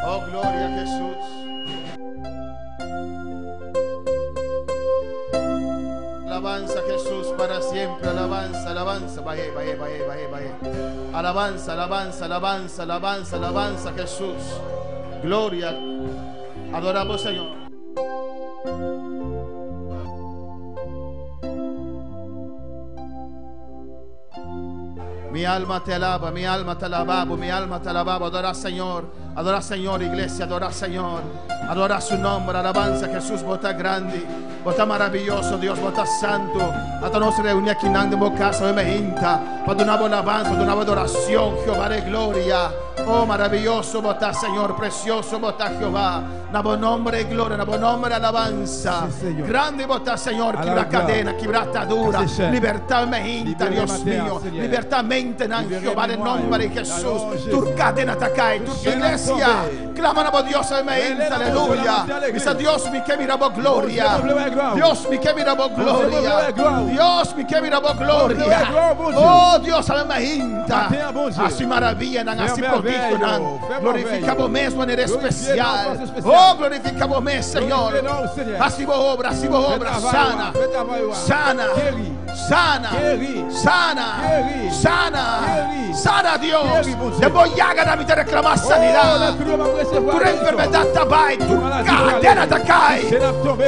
Oh, gloria a Jesús. Alabanza a Jesús para siempre. Alabanza, alabanza. Baje. Alabanza, alabanza, alabanza, alabanza, alabanza a Jesús. Gloria. Adoramos, Señor. Mi alma te alaba, mi alma te alaba, mi alma te alaba. Adora al Señor, iglesia, adora al Señor. Adora su nombre, alabanza Jesús, vota grande, vota maravilloso, Dios, vota santo. Hasta nos reunimos aquí en la casa de Mehinta, para una alabanza, para una adoración, Jehová de gloria. Oh, maravilloso, vota Señor, precioso, vota Jehová. Nabo nombre de gloria, nabo nombre de alabanza. Sí, grande vota Señor, quebra cadena, quebra atadura, libertad en Mehinta, Dios mío, libertad mente en Jehová, en nombre de Jesús. Tu cadena te cae, tu iglesia, clama a Dios en Mehinta, aleluya. Dice Dios mi que mira vos gloria, Dios mi que mira vos gloria, Dios mi que mira vos gloria. Oh Dios en Mehinta, así maravilla, así prodigio, glorificamos mesmo en el especial. Oh, glorificamos mes, Señor. Así vos obra, sana, sana, sana, sana, sana, sana, Dios. Te voy a ganar, te reclamar sanidad. Tu enfermedad te va, tu cadena te cae.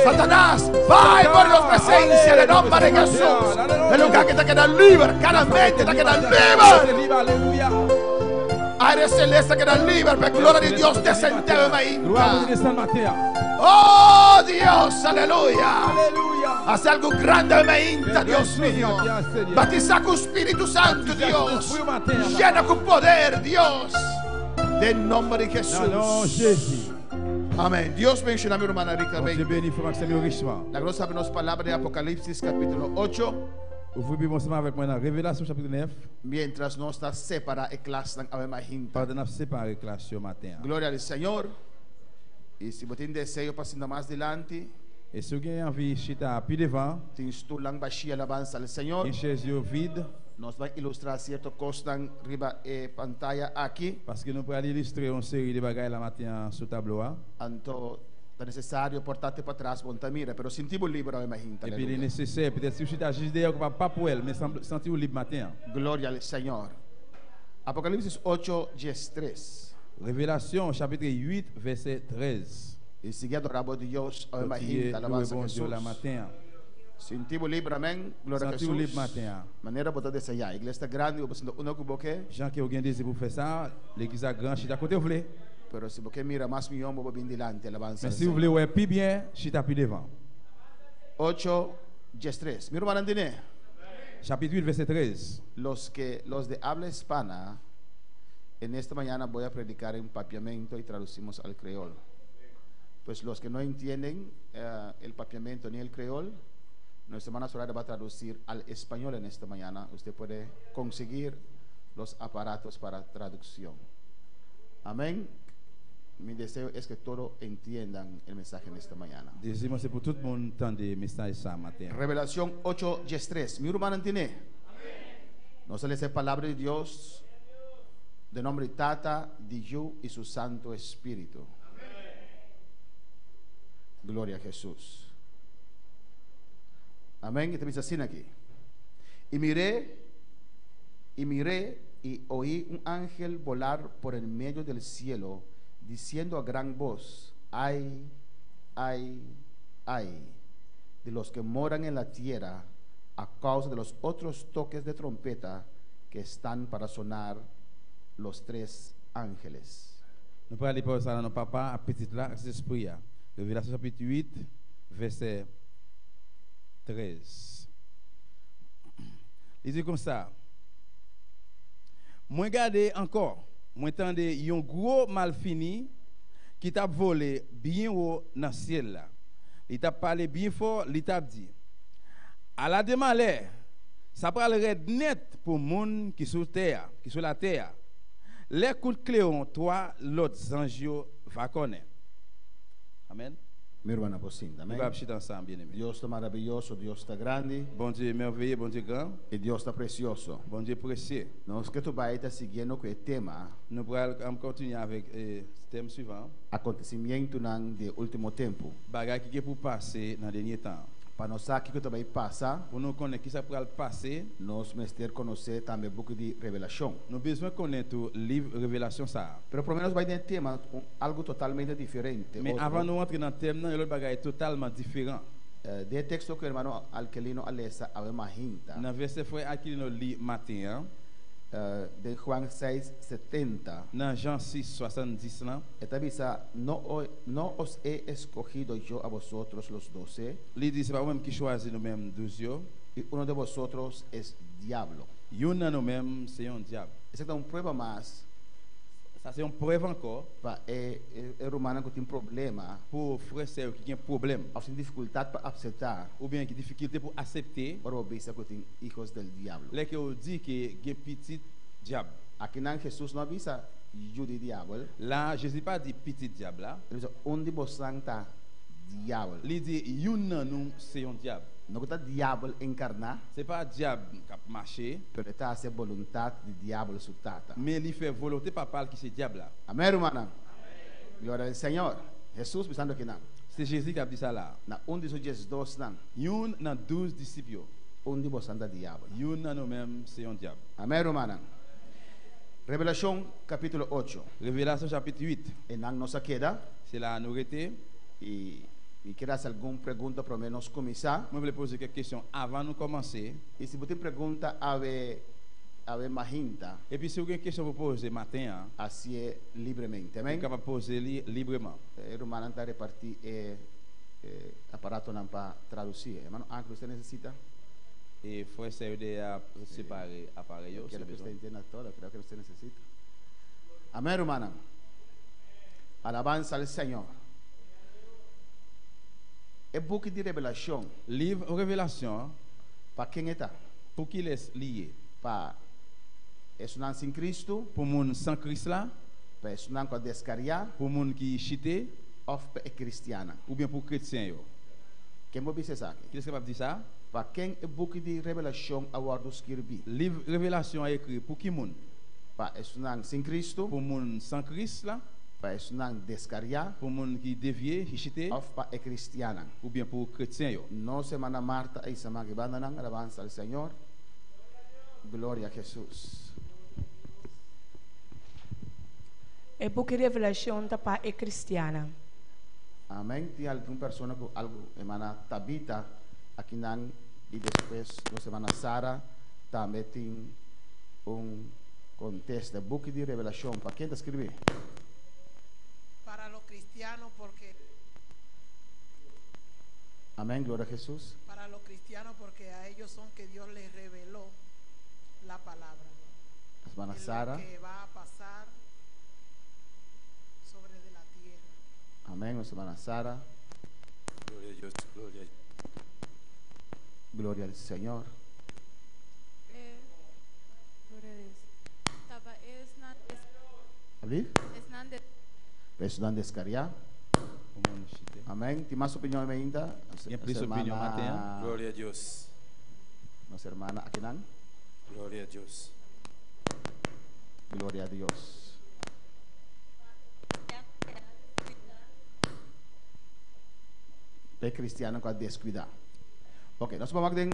Satanás, va por la presencia del nombre de Jesús. El lugar que te queda libre, cada mente te queda libre. Aire celeste queda libre, per gloria di Dios descende en Mehinta. Oh Dios, aleluya. Hace algo grande en Mehinta, Dios mío. Batiza con Espíritu Santo, Dios. Llena con poder, Dios. Del nombre de Jesús. Amén. Dios bendiga a mi hermana rica. La gloria de nos palabra de Apocalipsis capítulo 8. Avec moi dans Révélation chapitre 9. Mientras no está separada en clase a Mehinta. Gloria al Señor. Y si vos tienes deseo pasando más adelante, et si vous avez envie chita plus devant, tienes tu langue alabanza al Señor. une chaise vide. Nos va a ilustrar ciertas cosas arriba en pantalla aquí. Parce que nous pourrons illustrer une série de bagages la matin sur tableau. Anto es necesario portarte para atrás, ponte mira, pero sentimos libre a Mehinta. Et puis il est nécessaire, peut-être si vous chita juste derrière, pas pour elle, mais sentir libre matin. Gloria al Señor. Apocalipsis 8, 13. Révélation chapitre 8 verset 13. Y sigue adorando a Dios a Mehinta, alabanza a Jesús. Sentimos libre, amén. Gloria a Jesús. Manera de desejar. Iglesia grande, você não que boque. Jean qui a désir pour faire ça, l'église a grand chita côté vous voulez. Pero si boque mira más millón, vos bien delante, alabanza. Mais si vous voulez ouais plus bien, chita plus devant. 8, 13. Mi hermano Andine. Chapitre 8 verset 13. Los de habla hispana, en esta mañana voy a predicar en papiamento y traducimos al creol. Pues los que no entienden el papiamento ni el creol, nuestra hermana Soraya va a traducir al español en esta mañana. Usted puede conseguir los aparatos para traducción. Amén. Mi deseo es que todos entiendan el mensaje en esta mañana. Decimos pour tout le monde entendre le message ça matin. Revelación 8, 13. Mi hermano entiende. No se les palabra de Dios de nombre Tata, de Hijo y su Santo Espíritu. Gloria a Jesús. Amén. Y te dice así aquí. Y miré y oí un ángel volar por el medio del cielo, diciendo a gran voz: ay, ay, ay, de los que moran en la tierra, a causa de los otros toques de trompeta que están para sonar los 3 ángeles. Nous pourrons aller pour ça dans nos papa à petit là, c'est esprit. Révélation chapitre 8 verset 13. Il dit comme ça. Moi regardez encore, moi entendez un gros mal fini qui t'a volé bien haut dans le ciel là. Il t'a parlé bien fort, il t'a dit: à la démalé, ça parlerait net pour monde qui sur terre, qui sur la terre. Les coups de cléon, toi, l'autre ange va connaître. Amen. Mi hermana Pocinta, Nous amén. allons chiter ensemble, bien-aimés. Dios está maravilloso, Dios está grande Bon Dieu merveilleux, bon Dieu grand, y Dios está precioso. bon Dieu précieux. Nos que tu vas a estar siguiendo con el tema Nous allons continuer avec le thème suivant. acontecimiento de último tiempo. Bagay qui est pour passer dans le dernier temps. Para nós aqui que tu vai passar, Pour nous connaître qui ça pourra passer, nós mester conhecer também um pouco de revelação. nous avons besoin de connaître le livre Révélation ça. Pero pelo menos vai ter tema algo totalmente diferente. Mais outro. avant de rentrer dans le thème, il y a un bagay totalement différent. De texto que o hermano Alquilino Alessa ave mahinta. Dans le verset frère Aquilino lit matin, De Juan 6:70. dans Jean 6:70 là, Esta visa no os he escogido yo a vosotros los 12 il dit c'est pas nous-mêmes qui choisit nous-mêmes 12 yo. y uno de vosotros es diablo. Yon dans nous-mêmes c'est un diable. Essa é uma prova mais Ça c'est une preuve encore para é humano que tem problema, pour frère c'est qui a un problème ou tem dificuldade para aceitar, ou bien qui difficulté pour accepter para ouvir que tem hijos del diablo. les que on dit que il petit diable. Aqui não Jesus não avisa Jude diabo. Là Jésus pas dit petit diable là. Ele diz onde você está diabo. Il dit yon nan nous c'est un diable. Não está diabo encarnar, C'est pas diable qui a marché, pero está a ser vontade de diabo sur tata. mais il fait volonté papa qui c'est diable là. Amém, irmã? Glória ao Senhor. Jesus pensando aqui não. C'est Jésus qui a dit ça là. Na onde Jesus dos não. Yon nan 12 disciples. Onde você anda diabo. Yon nan nous-mêmes c'est un diable. Amém, irmã? Revelação capítulo 8. Révélation chapitre 8. E na nossa queda C'est là nous arrêter. e queira alguma pergunta para nós começar. Moi je voulais poser quelques questions avant de commencer. E se você pergunta ave mahinta, Et puis si vous avez une question pour poser matin, hein, assim é livremente. vous Amém? êtes capable de poser librement. Irmã não está repartir aparato não para traduzir. Irmão, Ángel, você necessita? Et frère c'est aider à séparer appareil. Que c'est ela besoin. está entendendo toda, creo que você necessita. Amém, irmã? Alabança ao Senhor. É book de revelação. Livre Révélation, Para quem está? pour qui laisse lié? Para não sem Cristo, Pour moun sans Christ là, para não com descariar, pour moun qui chité, ou para cristiana. ou bien pour chrétien yo. Quem vou dizer isso aqui? Qui est capable de dire ça? Para quem é book de revelação a guardo escrevi? Livre Révélation a écrit pour qui moun? Para não sem Cristo, Pour moun sans Christ là, para não descariar, pour moun qui dévié, qui chité, ou para cristiana. ou bien pour chrétien yo. No semana Marta e semana que banda nang alabanza al Señor. Glória a Jesus. E book Revelação tapa é cristiana. Amém. Tem alguma pessoa com algo, semana Tabita, aqui nang e depois no semana Sara também tem contexto de book de revelação. Para quem está escrevendo? Para los cristianos, porque Amém. Glória a Jesus. para los cristianos porque a ellos son que Dios les reveló la palabra. Semana Es lo Sara. que va a pasar sobre de la tierra. Amém. No semana Sara. Gloria a Dios, gloria a Dios. Glória ao Senhor. Taba Abrir? esnande Estudando descariar. Pour moun chité. Amém. Tem mais opinião ainda? Il y a plus d'opinion matin. Gloria a Dios, Nossa irmã aqui nang. gloria a Dios. Glória a Deus. É cristiano com a descuidar. Ok, nós vamos ver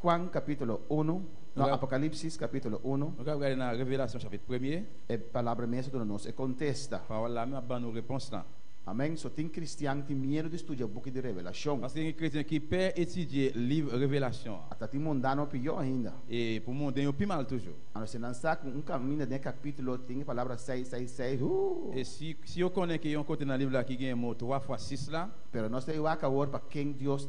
Juan capítulo 1, no, Ok. Apocalipse capítulo 1, On va regarder dans Révélation chapitre 1er. é palavra mesmo de nós, é contesta. Parole là, mais pas nos réponses là. Amém? Só tem cristiano que tem medo de estudar o book de revelação. Parce que les chrétiens qui peuvent étudier le livre Révélation. Até tem mundano pior ainda. Et pour mon dernier, plus mal toujours. A não ser lançar com caminho de capítulo, tem a palavra 666. Et si on connaît qu'il y a un côté dans le livre là qui gagne un mot 3 fois 6 là, Pero nós temos que agora para quem Deus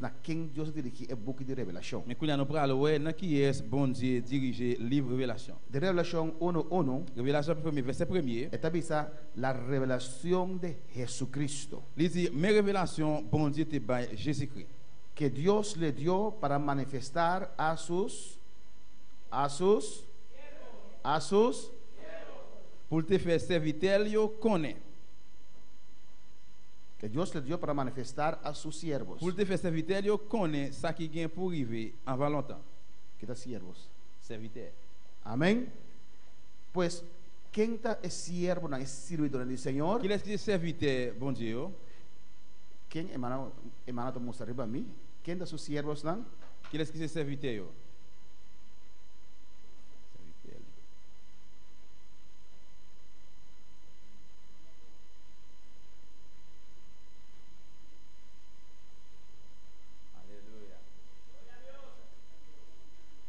dirige o book de revelação. mais quand on prend le ouais, dans qui est bon Dieu diriger le livre Révélation. De revelação 1:1 Révélation premier verset premier. esta visa la revelación de Jesucristo Il dit mes révélations bon Dieu te by Jésus-Christ. que Dios le dio para manifestar a sus Pour te faire serviteur yo connaît. que Dios le dio para manifestar a sus siervos. Pour te faire serviteur, yo connaît ça qui gagne pour arriver avant longtemps. ¿Qué tal siervos? Serviteur. Amén. Pues, ¿quién es siervo, es servidor del Señor? Qui est-ce qui est serviteur, bon Dieu? ¿Quién, hermano, te muestra arriba a mí? ¿Quién de sus siervos dan? Qui est-ce qui est serviteur? Yo? Serviteur. Alléluia.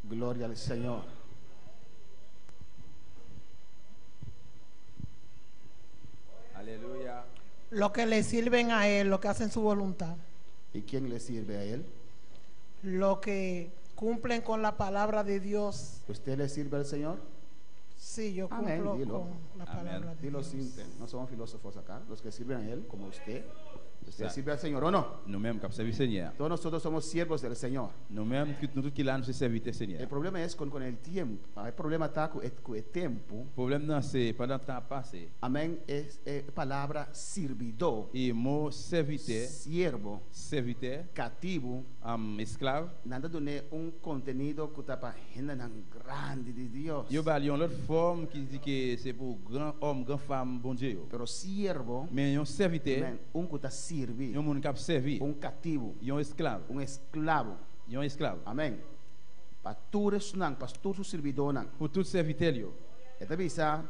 Gloria al Señor. Alléluia. Los que le sirven a Él, los que hacen su voluntad, ¿Y quién le sirve a Él? los que cumplen con la palabra de Dios. ¿Usted le sirve al Señor? Sí, yo Amén, cumplo dilo. con la Amén. palabra de Dilo Dios. simple, no somos filósofos acá. Los que sirven a Él, como usted. ¿Usted Ça. sirve al Señor o no? Nous-mêmes, qui servons Seigneur. Todos nosotros somos siervos del Señor. Nous-mêmes, nous tous qui là, nous sommes serviteurs El Seigneur. problema es con el tiempo. El problema está con el tiempo. Le problème, c'est pendant le temps passé, Amén. Es palabra servidor, et mot serviteur, siervo, serviteur, cativo. esclave, Nada donde un contenido que está para gente tan grande de Dios. yo balion l'autre forme qui dit que c'est pour grand homme, grand femme, bon Dieu. Pero siervo, Mais un serviteur, amén, un que está servir, un monde qui a servi, un cativo, un esclave, un esclavo. un esclave. Amén. Pastores nang, pastor su servidor nang. Pour tout serviteur, yo. Esta visa,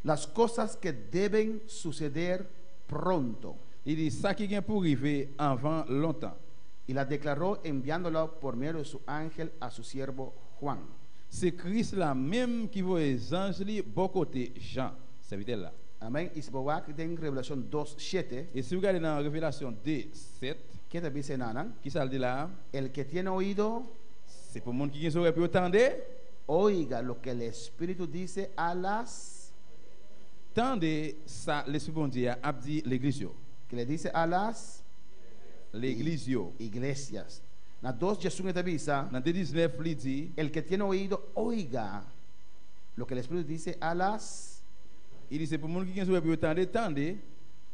las cosas que deben suceder pronto. Il dit ça qui vient pour arriver avant longtemps. Y la declaró enviándolo por medio de su ángel a su siervo Juan. C'est Christ là même qui voit les anges li bon côté Jean, serviteur là. Amén. Y se va a en Revelación 2:7. Et si vous regardez dans Révélation 2:7, ¿Qué te dice Nanan? qui ça le dit là? El que tiene oído, C'est pour le monde qui aurait pu entendre. oiga lo que el Espíritu dice a las, Tendez ça, l'Esprit bon Dieu a dit l'église yo. que le dice a las L'église yo. iglesias. Na 2 Jesús te avisa, Dans 2:19, il dit, el que tiene oído, oiga lo que el Espíritu dice a las. il dit c'est pour le monde qui aurait pu entendre, tendez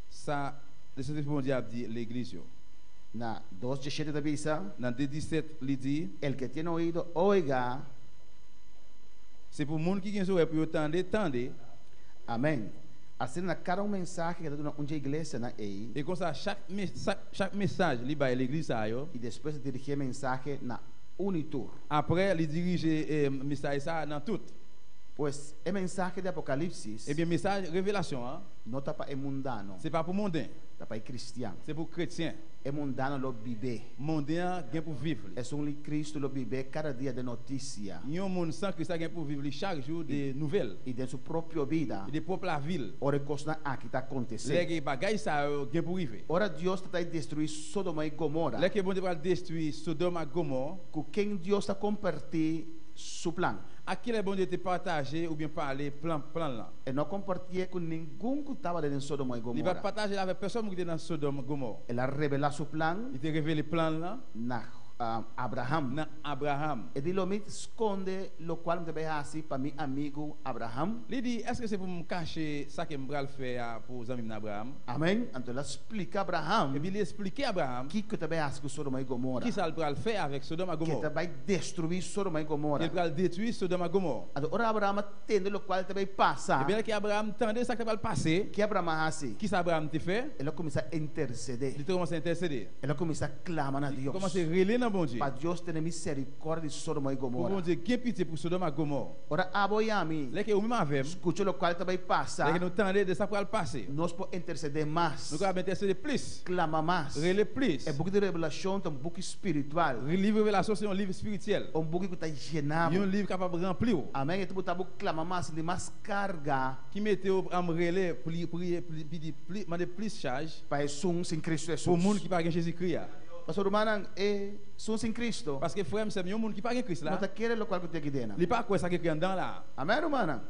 ça, l'Esprit bon Dieu a dit l'église yo. Na 2:17 te avisa, Dans 2:17, il dit, el que tiene oído, oiga. c'est pour le monde qui aurait pu entendre, tendez. Amén. Assim, na cada mensaje que da uma igreja na aí, Et comme ça, chaque message, il va à l'église ça yo. e depois dirigir mensagem na Unitur. Après, il dirige message ça dans tout. Pois o mensagem de Apocalipse Eh bien, message révélation, hein, não está para mundano, c'est pas pour mondain, está para cristiano. c'est pour chrétien. É mundano lo vive. Mondain gain pour vivre. É um Cristo lo vive cada dia de notícia Il y a un monde sans Christ gain pour vivre chaque jour des nouvelles. e de sua própria vida. Et des propres la ville. Ora coisa aqui está acontecendo. Les bagages ça gain pour vivre. Ora Deus está destruir Sodoma e Gomorra. Les que bon Dieu va détruire Sodome et Gomorrhe. Com quem Deus está compartilhando seu plano. À qui les bon Dieu te partager ou bien parler plan là. E não compartilha com nenhum que estava dentro de Sodoma e Il va Gomorra. partager avec personne qui était dans Sodome et Gomorrhe. Ela revela seu plano Il te révélé plan là na Abraham. dans Abraham. E ele me esconde, lo qual me assim para meu amigo Abraham. Il dit est-ce que c'est pour me cacher ça que me bral faire pour les amis d'Abraham? Amém? Então ela explica a Abraham Et puis il expliquait à Abraham que também assim com Sodoma e Gomorra. qui ça le bral faire avec Sodome et Que Gomorrhe. também destruir Sodoma e Gomorra. Il bral détruire Sodome et Gomorrhe. Ora Abraham entende lo qual também Et passa. bien que Abraham tendait ça qui va le passer. Que Abraham assim? Qui ça Abraham te fait? Ela começa a interceder. Il te commence à intercéder. Ela começa a clamar a Il Deus. commence à relayer dans bon Dieu. Para Deus ter misericórdia de Sodoma e Pour bon Gomorra. Dieu, qui pitié pour Sodome et Gomorrhe. Ora aboiami. Les que ou même avec, Escute lo qual também les passa. que nous tendait de ça pour le passer. Nós podemos interceder mais. Nous avons intercéder plus. Clama mais. Relayer plus. É book de revelação, é um book espiritual. Livre révélation c'est un livre spirituel. Um book que está Il y a llenado. un livre capable de remplir. Amém? Então, botar book clama mais, de mais carga. Qui mettait au relais pour demander plus charge Para Jesus em Cristo pour le monde Jesus. qui pas Jésus-Christ. Pastor Romanan, é Jesus em Cristo. Parce que frère, c'est un monde qui pas Christ Não là. está querendo o qual que tem aqui dentro. Il pas quoi ça qui est dans là. Amém, Romana?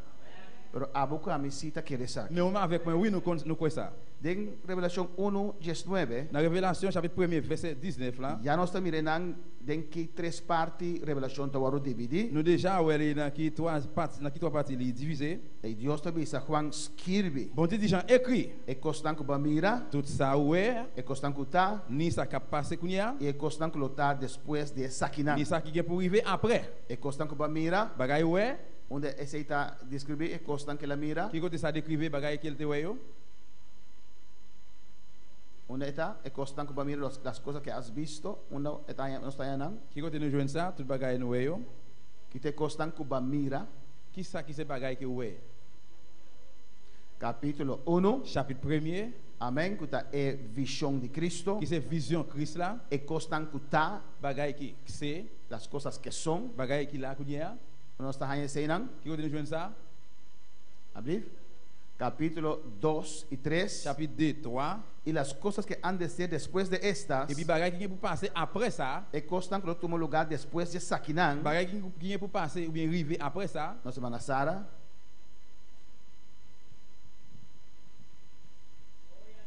Pero a boca a misita quer saber. Mais on avec moi oui nous quoi ça. Den Revelación 1:19, Dans Révélation chapitre 1 verset 19 là, ya nós estamos mirando den que três partes Revelación tawaru dividi. nous déjà ouais dans qui trois parties li divisé. E Deus também sa Juan escreve. Bon Dieu dit Jean écrit E costanco bamira, tout ça ouais, e costanco tá, ni ça qui passé kounya, e costanco lotar depois de saquinan. ni ça qui vient pour arriver après. E costanco bamira, Bagay ouais, onde esse está descrever e costanco la mira, qui côté ça décrire bagay qu'il te ouais yo. onde está e costanco bamira las coisas que has visto, onde está não está yanang, Qui côté nous joindre ça, tout bagay nous ouais yo. que te costanco bamira, Qui ça qui c'est bagay que ouais? capítulo 1, Chapitre 1er, amém, que tá é visão de Cristo, qui c'est vision Christ là, e costanco tá bagay qui c'est, las coisas que são, bagay qui là kounya. onde está aí seinang, Qui côté nous joindre ça? abrir, capítulo 2 e 3, Chapitre 2, 3. e as coisas que han de ser depois de estas, Et puis bagay qui vient pour passer après ça, e costanco lo tomo lugar depois de saquinan, bagay qui vient pour passer ou bien arriver après ça, na semana Sara,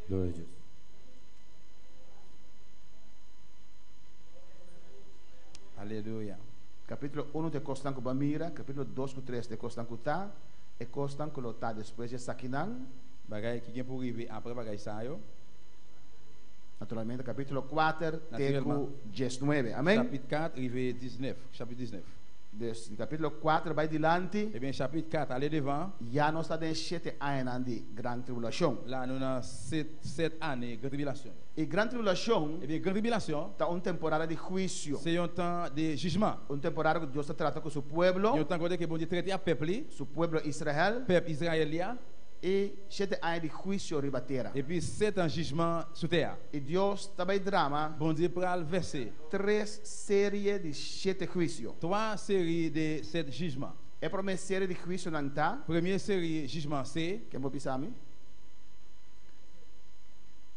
Glória a Deus. alléluia. capítulo 1 de costanco bamira, capítulo 2 e 3 de costanco tá, e costanco lo tá depois de saquinan, Bagay qui vient pour arriver après bagay ça yo. naturalmente capítulo 4 Naturalmente. teco 19, amém? Chapitre 4 arrivé 19, chapitre 19. Desse capítulo 4 vai dilante, Eh bien chapitre 4 aller devant, já nós está em 7 anos de grande tribulação. là nous dans 7 années grande tribulation. E grande tribulação Eh bien grande tribulation, está temporada de juízo, c'est un temps de jugement. temporada que Deus está tratando com seu pueblo, Un temps côté que bon Dieu traiter à peuple, seu pueblo Israel, peuple israélien, e 7 anos de juízo ribateira. et puis 7 ans jugement sous terre. E Deus também drama Bon Dieu pral verser 3 séries de 7 juízos. 3 séries de 7 jugements. É para uma série de juízo não tá, Première série jugement c'est que vou pensar mim.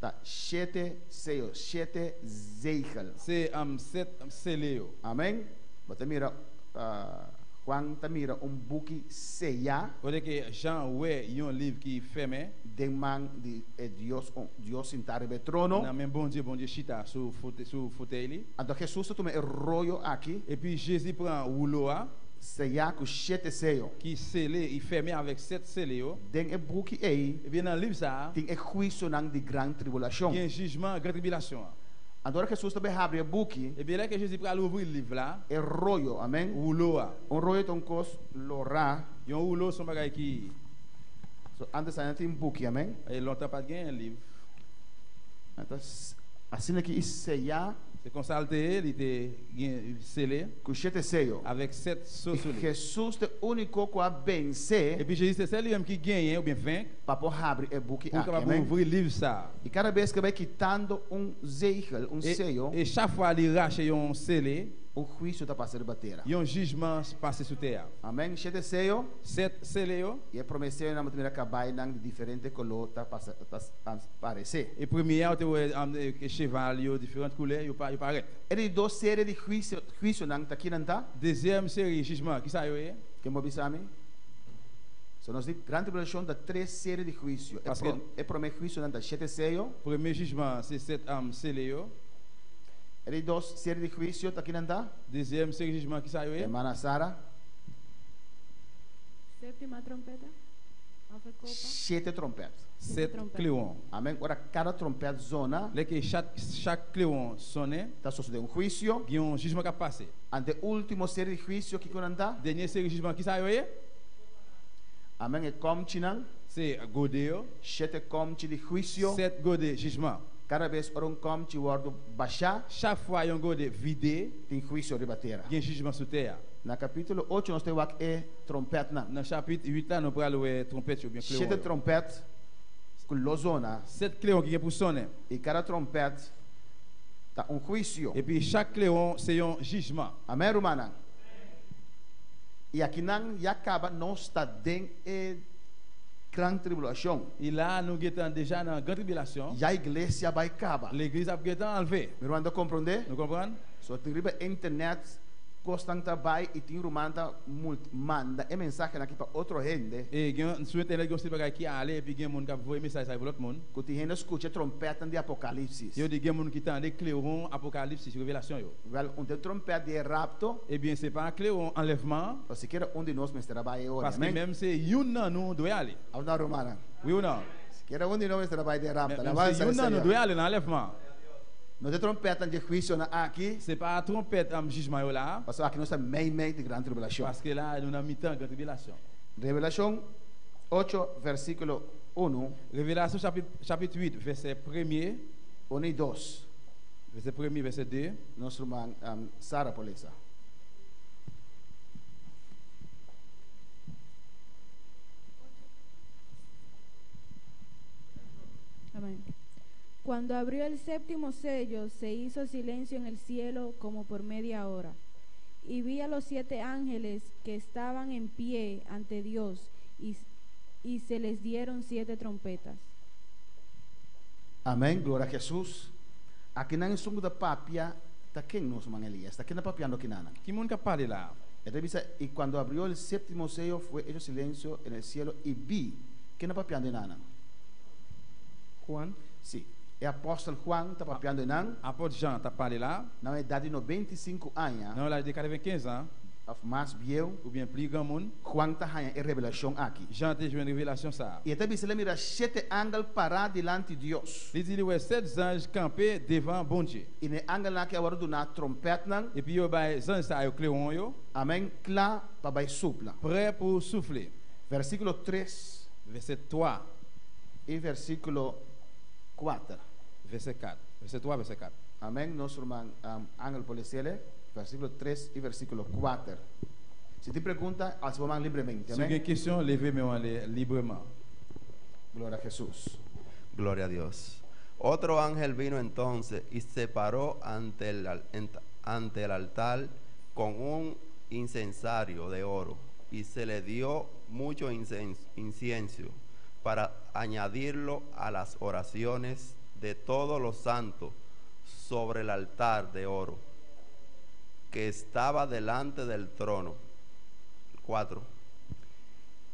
Tá, 7 seios, 7 zeichel. 7 scellés. Amém? Você mira, Juan mira buque ceia Côté que Jean ouais, il y a un livre qui fermé. de man de Deus sentar no trono. Nan men bon Dieu chita sur fauteuil. Então Jesus toma o rollo aqui, Et puis Jésus prend rouleau a, ceia com 7 seios. qui scellé, il fermé avec 7 scellés. Den e buque aí, Et bien dans le livre ça, tem e juízo não de grande tribulação. il y a un jugement grande tribulation. Agora Jesus também abre o buque, Et bien là que Jésus prend ouvrir le livre là, e rollo, amém? rouleau a. Rollo é cos lora. Il y a un rouleau son bagay qui So antes ainda tem buque, amém? et longtemps pas gagné un livre. Então assim aqui ceia C'est comme ça il était scellé com 7 seios. avec 7 sauces. Jesus é o único que a vencer Et puis Jésus c'est celui qui gagne ou bien vainc para poder abrir o buque pour aqui, capable amém? ouvrir le livre ça. E cada vez que vai quitando zeichel, seio, Et chaque fois il rache un scellé, o juízo está passando bater. il y a un jugement passé sur terre. Amém? 7 seio, 7 scellés. e a promessa na maneira acabar de diferente color tá aparecer. Et premier, on cheval, il y a différentes couleurs, il paraît. Ele dois séries de juízo não tá aqui não tá? Deuxième série, jugement, qui ça y est? Que mo bisami? So nós diz grande tribulação da 3 séries de juízo. Parce que- É promessa juízo não tá 7 seio. Premier jugement, c'est 7 scellés. Ele dois séries de juízo tá aqui não tá? Deuxième série, jugement, qui ça y est? Hermana Sara, Sétima trompeta. Ave copa. 7 trompetas. 7 cléons. Amém? Ora cada trompeta zona Là que chaque cléon sonne, tá sucedendo um juízo. il y a un jugement qui a passé. Ante último série de juízo que não tá? Dernière série, jugement, qui ça y est? Amém? É como não? C'est Godéo. 7 comte de juízo. 7 godé, jugement. Cada vez ora comte word baixar, Chaque fois, il y a un godé vidé, tem juízo ribateira. il y a un jugement sur terre. Na capítulo 8 nós temos aqui trompeta na. Dans le chapitre 8, là, nous parlons de trompette ou bien 7 cléon. trompete com lozona 7 cléons qui sont pour sonner. e cada trompete tá juízo. Et puis chaque cléon, c'est un jugement. Amém, romana? E aqui não já acaba nós está dentro grande tribulação. Et là, nous sommes déjà dans la grande tribulation. E a igreja vai acabar. L'église a été enlevée. Meu irmão, compreende? Nous comprenons? So tem riba internet constante vai e tem manda e mensagem aqui para outra gente. Et gen sur internet gen bagay ki ale et puis gen moun ka voye message avec l'autre monde. Que tem gente escuta trompeta de Apocalipse. Yo di gen moun ki tande clairon apocalypse révélation yo. Wel, onde trompeta de rapto. Eh bien c'est pas clairon enlèvement. Ou sequer onde nós mais trabalha hoje. Parce que même c'est youn nan nou doit aller. Avna romana. Oui ou non? Sequer onde nós trabalha de rapto. Même c'est youn nan nou doit aller dans enlèvement. Não tem trompeta de juízo aqui. C'est pas trompette en jugement yo là. Parce que aqui nós estamos meio de grande tribulação. Parce que là nous avons mi-temps grande tribulation. Revelação 8 versículo 1. Révélation chapitre 8 verset 1er. 1 e 2. Verset 1er verset 2. Nosso irmão Sara Polesa. Amén. Cuando abrió el séptimo sello, se hizo silencio en el cielo como por media hora. Y vi a los 7 ángeles que estaban en pie ante Dios, y se les dieron 7 trompetas. Amém. Glória a Jesus. Aqui na insungo da papia, está quem nosso irmão Elias? Está aqui na papia no Kinana. Qui moun ka parler là? Y cuando abrió el séptimo sello, fue hecho silencio en el cielo y vi que na papia de Nana. Juan. Sí. E apóstolo Juan está papiando em Nan. Apôtre Jean t'a parlé là. Na idade de 95 anos. Dans l'âge de 95 ans. Mais vieux. Ou bien plus grand monde. Juan está em revelação aqui. Jean t'a joué une révélation ça. E até ele mira 7 anjos parados diante de Deus. Il dit ouais 7 anges campés devant bon Dieu. E ne anjos lá que agora do na trompete nan. Et puis yo bay anges ça yo clairon yo. Amém. Clá para bay sopla. Prêt pour souffler. Versículo 3. Verset 3. E versículo 4. Verset 4. Verset 3, verset 4. Amém. Nosso irmão Ángel Policiele, versículo 3 e versículo 4. Se te pergunta, as vamos livremente. Si vous avez une question, levez-moi librement. Gloria a Jesús. Gloria a Dios. Otro ángel vino entonces y se paró ante el altar con un incensario de oro, y se le dio mucho incienso para añadirlo a las oraciones de todos los santos sobre el altar de oro que estaba delante del trono. 4.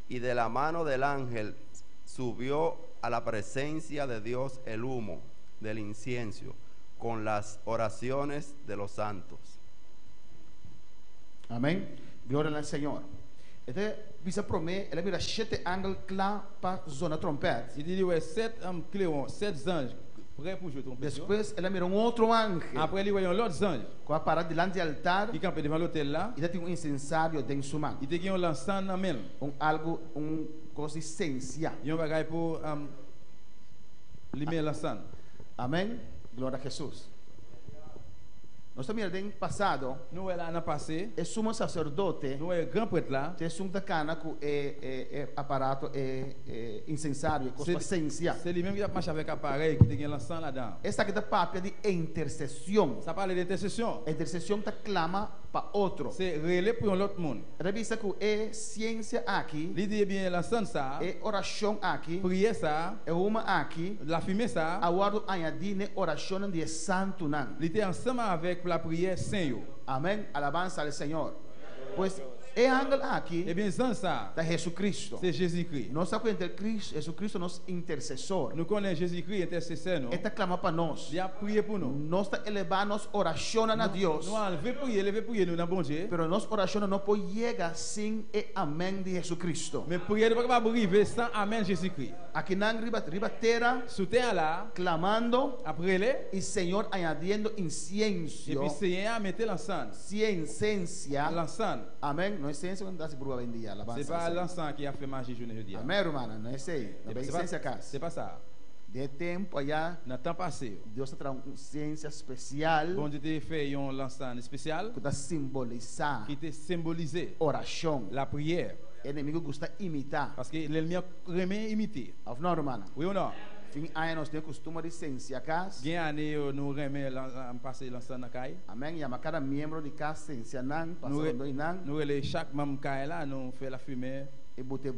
Y de la mano del ángel subió a la presencia de Dios el humo del incienso con las oraciones de los santos. Amém. Glória ao Senhor. Então, bisa promê, ela vira 7 ângelos lá para zona trompete. Il dit ouais 7 clairons, 7 anges prêts pour jouer trompette. Depois, ela mira outro anjo. Après il voyait l'autre ange Com a parada diante do altar. qui campait devant l'autel là. E tem incensário dentro sua mão. Il était qui on l'encens dans main. Algo, coisa essência. Il y a un bagage pour limer l'encens. Amém. Glória a Jesus. Nós estamos mirando passado. Nous là dans passé. É sumo sacerdote. Nous est grand prêtre là. Tem da cana com aparato incensário, coisa essência. C'est lui même qui a marché avec appareil qui tem l'encens là-dedans. Essa aqui da papia de intercessão. Ça parle d'intercession. Intercessão tá clama para outro. C'est relais pour l'autre monde. Revisa que é ciência aqui. Il dit bien l'encens ça. É oração aqui. Prière ça. É uma aqui. La fumée ça. Aguardo añadir ne oração de santo nan. Il était ensemble avec la prière saint yo. Amém. Alabanza ao Senhor. Pois é ángel aqui. Eh bien sans ça. Da Jesus Cristo. C'est Jésus-Christ. Nós sabemos que Jesus Cristo é nosso intercessor. Nous connaissons Jésus-Christ intercesseur nous. Ele está clamando para nós. Il a prié pour nous. Nós está elevando nossa oração a Deus. Nous enlever prier nous dans bon Dieu. Pero nossa oração não pode chegar sem o amém de Jesus Cristo. Mais prière ne peut pas arriver sans amen Jésus-Christ. Aqui na riba terra, sous terre là, clamando, après les, e Senhor añadiendo incienso. Et puis Seigneur mettez l'encens. Ciência. L'encens. Amém. Não é ciência quando dá se burua vendia. C'est pas l'encens qui a fait magie jeudi. Amém, irmã. Não é isso aí. Não é ciência casa. C'est pas ça. De tempo allá. No temps passé. Deus traz uma ciência especial. Bon Dieu te fait un l'encens spécial. Que symbolizar. Qui te symboliser. Oração. La prière. Inimigo gosta imitar. Parce que l'ennemi remet imiter. Não, irmã. Oui ou non? Fim aí nós temos costume de ciência casa. Gen année nous remet passer l'encens na caille. Amém. E a cada membro de casa ciência nan, passando dois nan. Nous les chaque membre caille là nous fait la fumée. E bote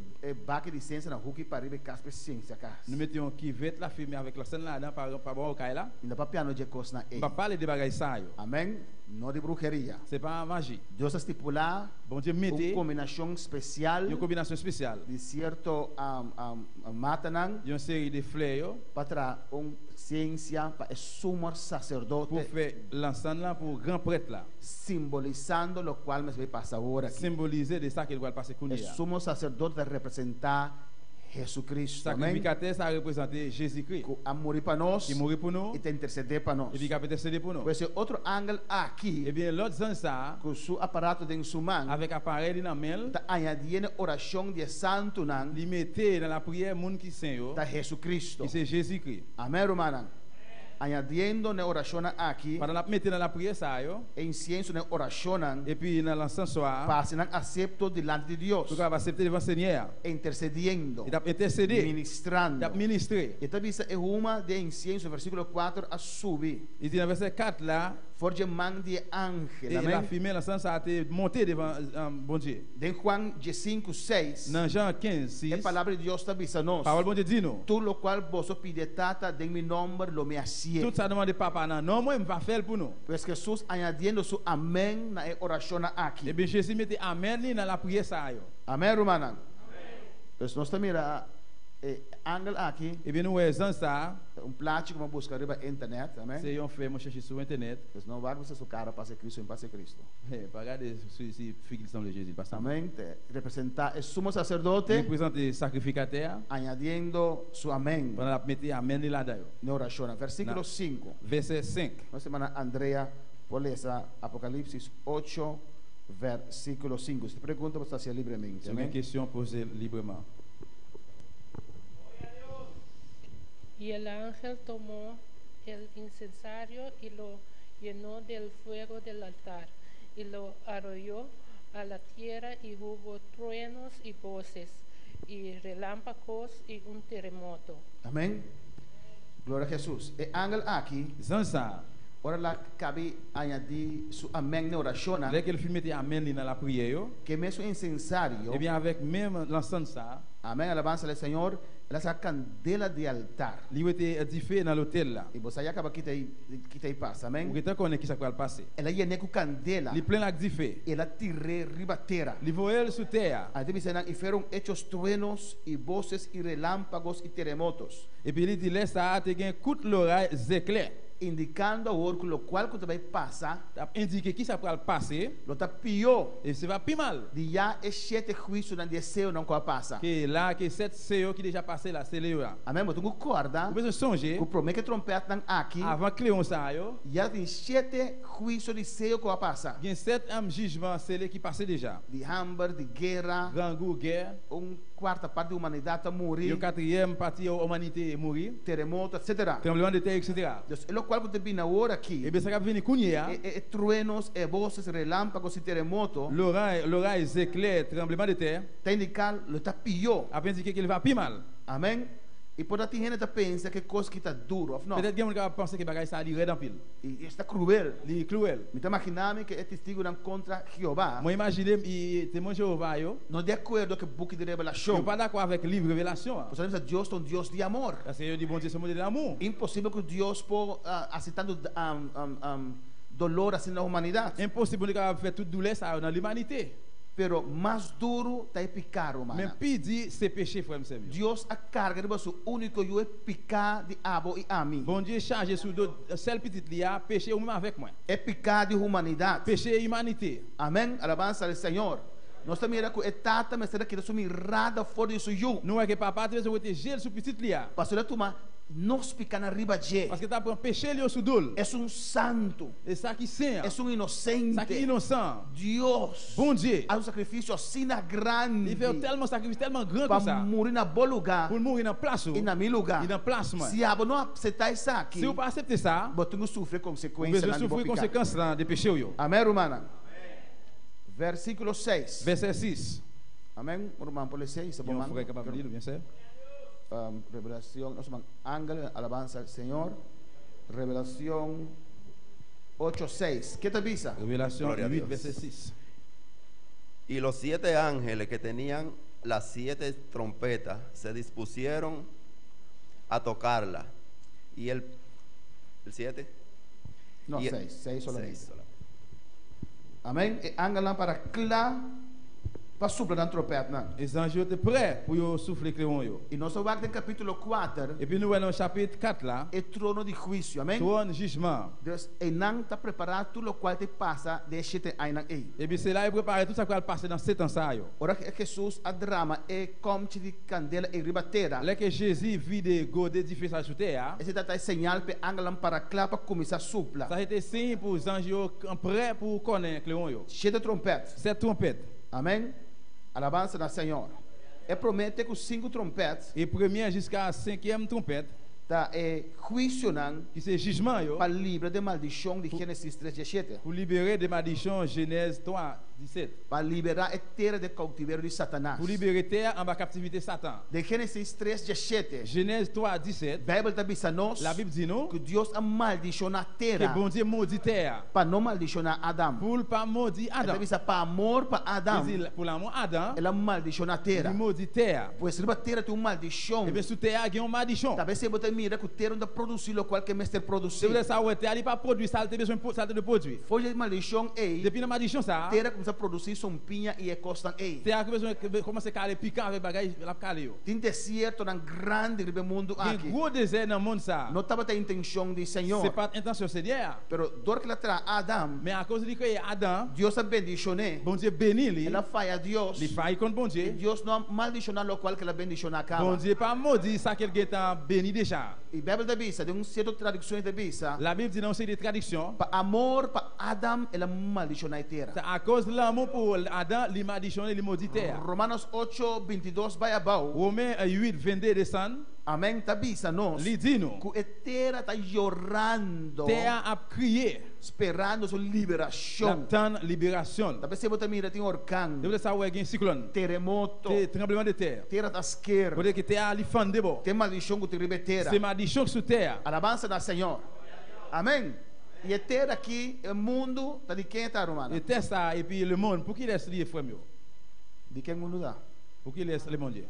baque de ciência na rua que para ir casa ciência casa. Nous mettions qui vête la fumée avec l'encens là dans par bon caille là. Ainda para piano de coisa na ei. Pas parler de bagaille ça yo. Amém. não de brujeria. C'est pas magie. Deus estipular Bon Dieu uma mette combinação especial une combinação spéciale. de certo matanan Une série de fleurs para ciência para o sumo pour sacerdote, faire l'ensemble là pour grand prêtre là. simbolizando o qual nós vai passar agora aqui. Symboliser de ça qu'il va passer O kounia. sumo sacerdote vai representar Jesus Cristo, amém? Sacrificateur ça représente Jésus-Christ A morrer para nós qui mourit pour nous e te interceder para nós. et puis qui a intercédé pour nous. Esse outro ângulo aqui, Et bien l'autre sens ça com o seu aparato de sumang, avec appareil dans main, está añadindo oração de santo nan il mettait dans la prière monde qui saint yo, da Jesus Cristo. qui c'est Jésus-Christ. Amém, irmã? Añadindo na oração aqui, Pendant la mettre dans la prière ça yo incienso na oração et puis dans l'encens soir passe nan acepto diante de Deus, tout va accepter devant Seigneur. intercedendo, Il a intercédé, ministrando. il a ministré. E também é uma de incienso, versículo 4 a subir. Il dit dans verset 4 là, Forge man de ángel, et la amém? fumée l'encens ça a été monté devant bon Dieu. De Juan 5:6, Dans Jean 15, a 6, palavra de Deus está avisando parole bon Dieu dit nous. tudo o qual vos pide tata de mi nome lo me hacía. Tout ça demande papa non, non moi me va faire pour nous. Pues Jesus añadiendo su amén na oração Et aqui. bien Jésus mettait amen li dans la prière ça yo. Amém, irmã? Pues nós também ángel aqui, Et bien nous raison ça, plástico que buscar riba internet, amém? c'est on fait mon chercher sur internet. Pues não vai você su cara para ser Cristo em para ser Cristo. Pas regarder si figue semble Jésus pas ça. Amém? Representar o sumo sacerdote Représente sacrificateur añadiendo su amén pendant la mettre amen li là dedans. na oração. Versículo Na- 5. Verset 5. Nossa irmã Andrea pode ler Apocalipse 8, versículo 5. Se pergunta, você está livremente. C'est une Amém? question posée librement. Y el ángel tomó el incensario y lo llenó del fuego del altar y lo arrolló a la tierra y hubo truenos y voces y relámpagos y un terremoto. Amém? Glória a Jesus. E ángel aqui, Sans ça, ora lá cabe añadir su amém na oração, dès qu'il filme amen li dans la prière yo, que mesmo incensário, et bien avec même l'encens ça, amém, alabança ao Senhor, ela é a candela de altar. li était édifié dans l'hôtel là. E você já acaba que aí passa, Ou amém? que connaît qui ça va le passer. Ela ia com candela, Li plein la diffé. ela tire ribateira. Li voyait sous terre. Aí diz, e foram hechos truenos e voces e relâmpagos e terremotos, Et puis il dit laisse ça te gain coup l'oreille éclair. indicando a hora com o qual que vai passar, T'as indiqué qui ça va le passer lo tá pior. et ça va plus mal. De já é 7 juízos na desceu não que passa. Que là que 7 CEO qui déjà passé là, c'est le là. Amém? Mas tu concorda? Vous besoin songer O problema é que trompeta não aqui, avant Cléon ça yo, já tem 7 juízos de céu que passa. il y a 7 jugements scellés qui passé déjà. De hambre, de guerra, Grand goût guerre, quarta parte da humanidade a le morrer, 4e partie de l'humanité mourir, terremoto, etc. tremblement de terre etc. Então, o qual que tem na hora aqui, Et bien ça va venir kounya, truenos, voces, relâmpagos e terremoto, l'oreille éclair, tremblement de terre, está indicando que está pior. a indiqué qu'il va plus mal. Amém? E pode ter gente que pensa que coisa que está duro, não? Peut-être que quelqu'un pense que bagay ça ali red en pile. E está cruel. Li cruel. Me está imaginando que é testigo não contra Jeová. Moi imagine e témoin Jéhovah yo, Não de acordo com o book de yo revelação. pas d'accord avec livre révélation. Você sabe que Deus é Deus de amor. Parce que yo dit bon Dieu c'est mon Dieu de l'amour. Impossível que Deus possa aceitando dolor assim na humanidade. Impossible de faire toute douleur ça dans l'humanité. Pero mais duro está pecado, Mais mano. puis dit c'est péché frère monsieur. Deus a carga de seu único eu é pecar de abo e a mim. Bon Dieu chargé sur deux seul petit lia péché ou même avec moi. É pecar de humanidade. Péché humanité. Amém? Alabança ao Senhor. Nós estamos mirando que é tata, mas será que nós somos mirada fora disso eu? Não é que papa te veut te gel sur petit lia. Pastor, é toma nós pecar na riba de. Parce que tu as péché li sur dol. É santo. Et ça qui saint. É inocente. Ça qui innocent. Deus. Bon Dieu. Há sacrifício assim na grande. Il fait tellement sacrifice tellement grand que Para ça. morrer na bom lugar. Pour mourir dans place E na meu lugar. e dans place moi. Se abo não aceitar isso aqui, Si vous pas accepter ça, você não sofre vous consequências. besoin souffrir conséquences là de péché yo. Amém, irmã? Versículo 6. Verset 6. Amém, irmão, por 6. Il y a un frère capable de lire, bien sûr. Revelación, no se llama ángel, alabanza al Señor. Revelación 8:6. ¿Qué te avisa? Révélation Gloria a 8, Dios. verset 6. Y los 7 ángeles que tenían las 7 trompetas se dispusieron a tocarla. Y el 7 No, y 6 solamente. Amém? E angalam para clá para supla na trompete, não? Les anges étaient prêts pour yo souffler cléon yo. E nós vamos no capítulo 4, Et puis nous dans le chapitre 4 là, é trono de juízo, amém? trône jugement. Deus, e não está preparado tudo o qual te passa de sete anos aí. Et puis c'est là il prépare tout ça qui va passer dans 7 ans ça yo. Ora que Jesus a drama é como de candela e ribateira. Là que Jésus vit des godes différents sur terre, Esse data é sinal para angalam para clá para começar a supla. ça a été signe pour les anges yo prêts pour connaître cléon yo. Sete trompete. Cette trompette. Amém? Alabança na Senhor. E promete que os 5 trompetes Et première jusqu'à 5e trompette, tá juízo não qui c'est jugement yo, para livre de maldição de Gênesis 3:17. pour libérer des malédictions Genèse 3, 17. Para liberar a terra de cautiveiro de Satanás. Pour libérer terre en bas captivité Satan. De Gênesis 3:17. Genèse 3, 17. A Bíblia está nós La Bible dit nous que Deus amaldiçoou a que terra bon Dieu maudit terre para não maldicionar Adão. pour ne pas maudit Adam. Ele para amor para Adão. Il dit, pour l'amour Adam, Ela maldicionou a terra. il maudit terre. Pois se a terra tem uma maldição. Et bien sous terre il y a une malédiction. Talvez você botar mira que o terra não produzir o qual que mestre C'est produzir. vrai ça ouais terre il pas produit ça, il a besoin de produire. Foi a maldição aí. Depuis la malédiction ça, Terra começa a produzir sompinha e encostam aí. terre a besoin commencer à caler piquant avec bagage la caler yo. Tem deserto nan grande no mundo Il y a un aqui. gros désert dans le monde ça. Não estava a intenção de Senhor. C'est pas intention Seigneur, Pero dor que ela traz Adão, mais à cause de créer Adam, Deus a bendicionou. bon Dieu bénit lui, Ela faz a Deus. il faillit contre bon Dieu. Deus não maldicionar o qual que ela bendiciona Bon acaba. Dieu pas maudit ça qu'il a béni déjà. E a Bíblia da Bisa, de certo traduções da Bisa, La Bible dit dans ces traductions, para amor para Adão, ela maldicionou a terra. c'est à cause de l'amour pour Adam, il m'a dit il maudit terre. Romanos 8:22 vai abaixo. Romains 8, 22 descend, Amém. Tá Bisa nós. il dit nous, Que a terra está chorando, terre a crié, esperando sua liberação. l'attend libération. Talvez você botar mira tem Vous orcão, voulez savoir qu'il y a un cyclone, terremoto, c'est tremblement de terre. terra está Vous esquerda. voulez que terre a fondé bon. Tem maldição que te ribe terra. C'est malédiction sur terre. Alabança da Senhor. Amém. E a terra aqui, o mundo, está de quem está, Romana? Et terre ça, et puis le monde, pour qui laisse les frères mieux? De quem o mundo está? Pour qui laisse le monde?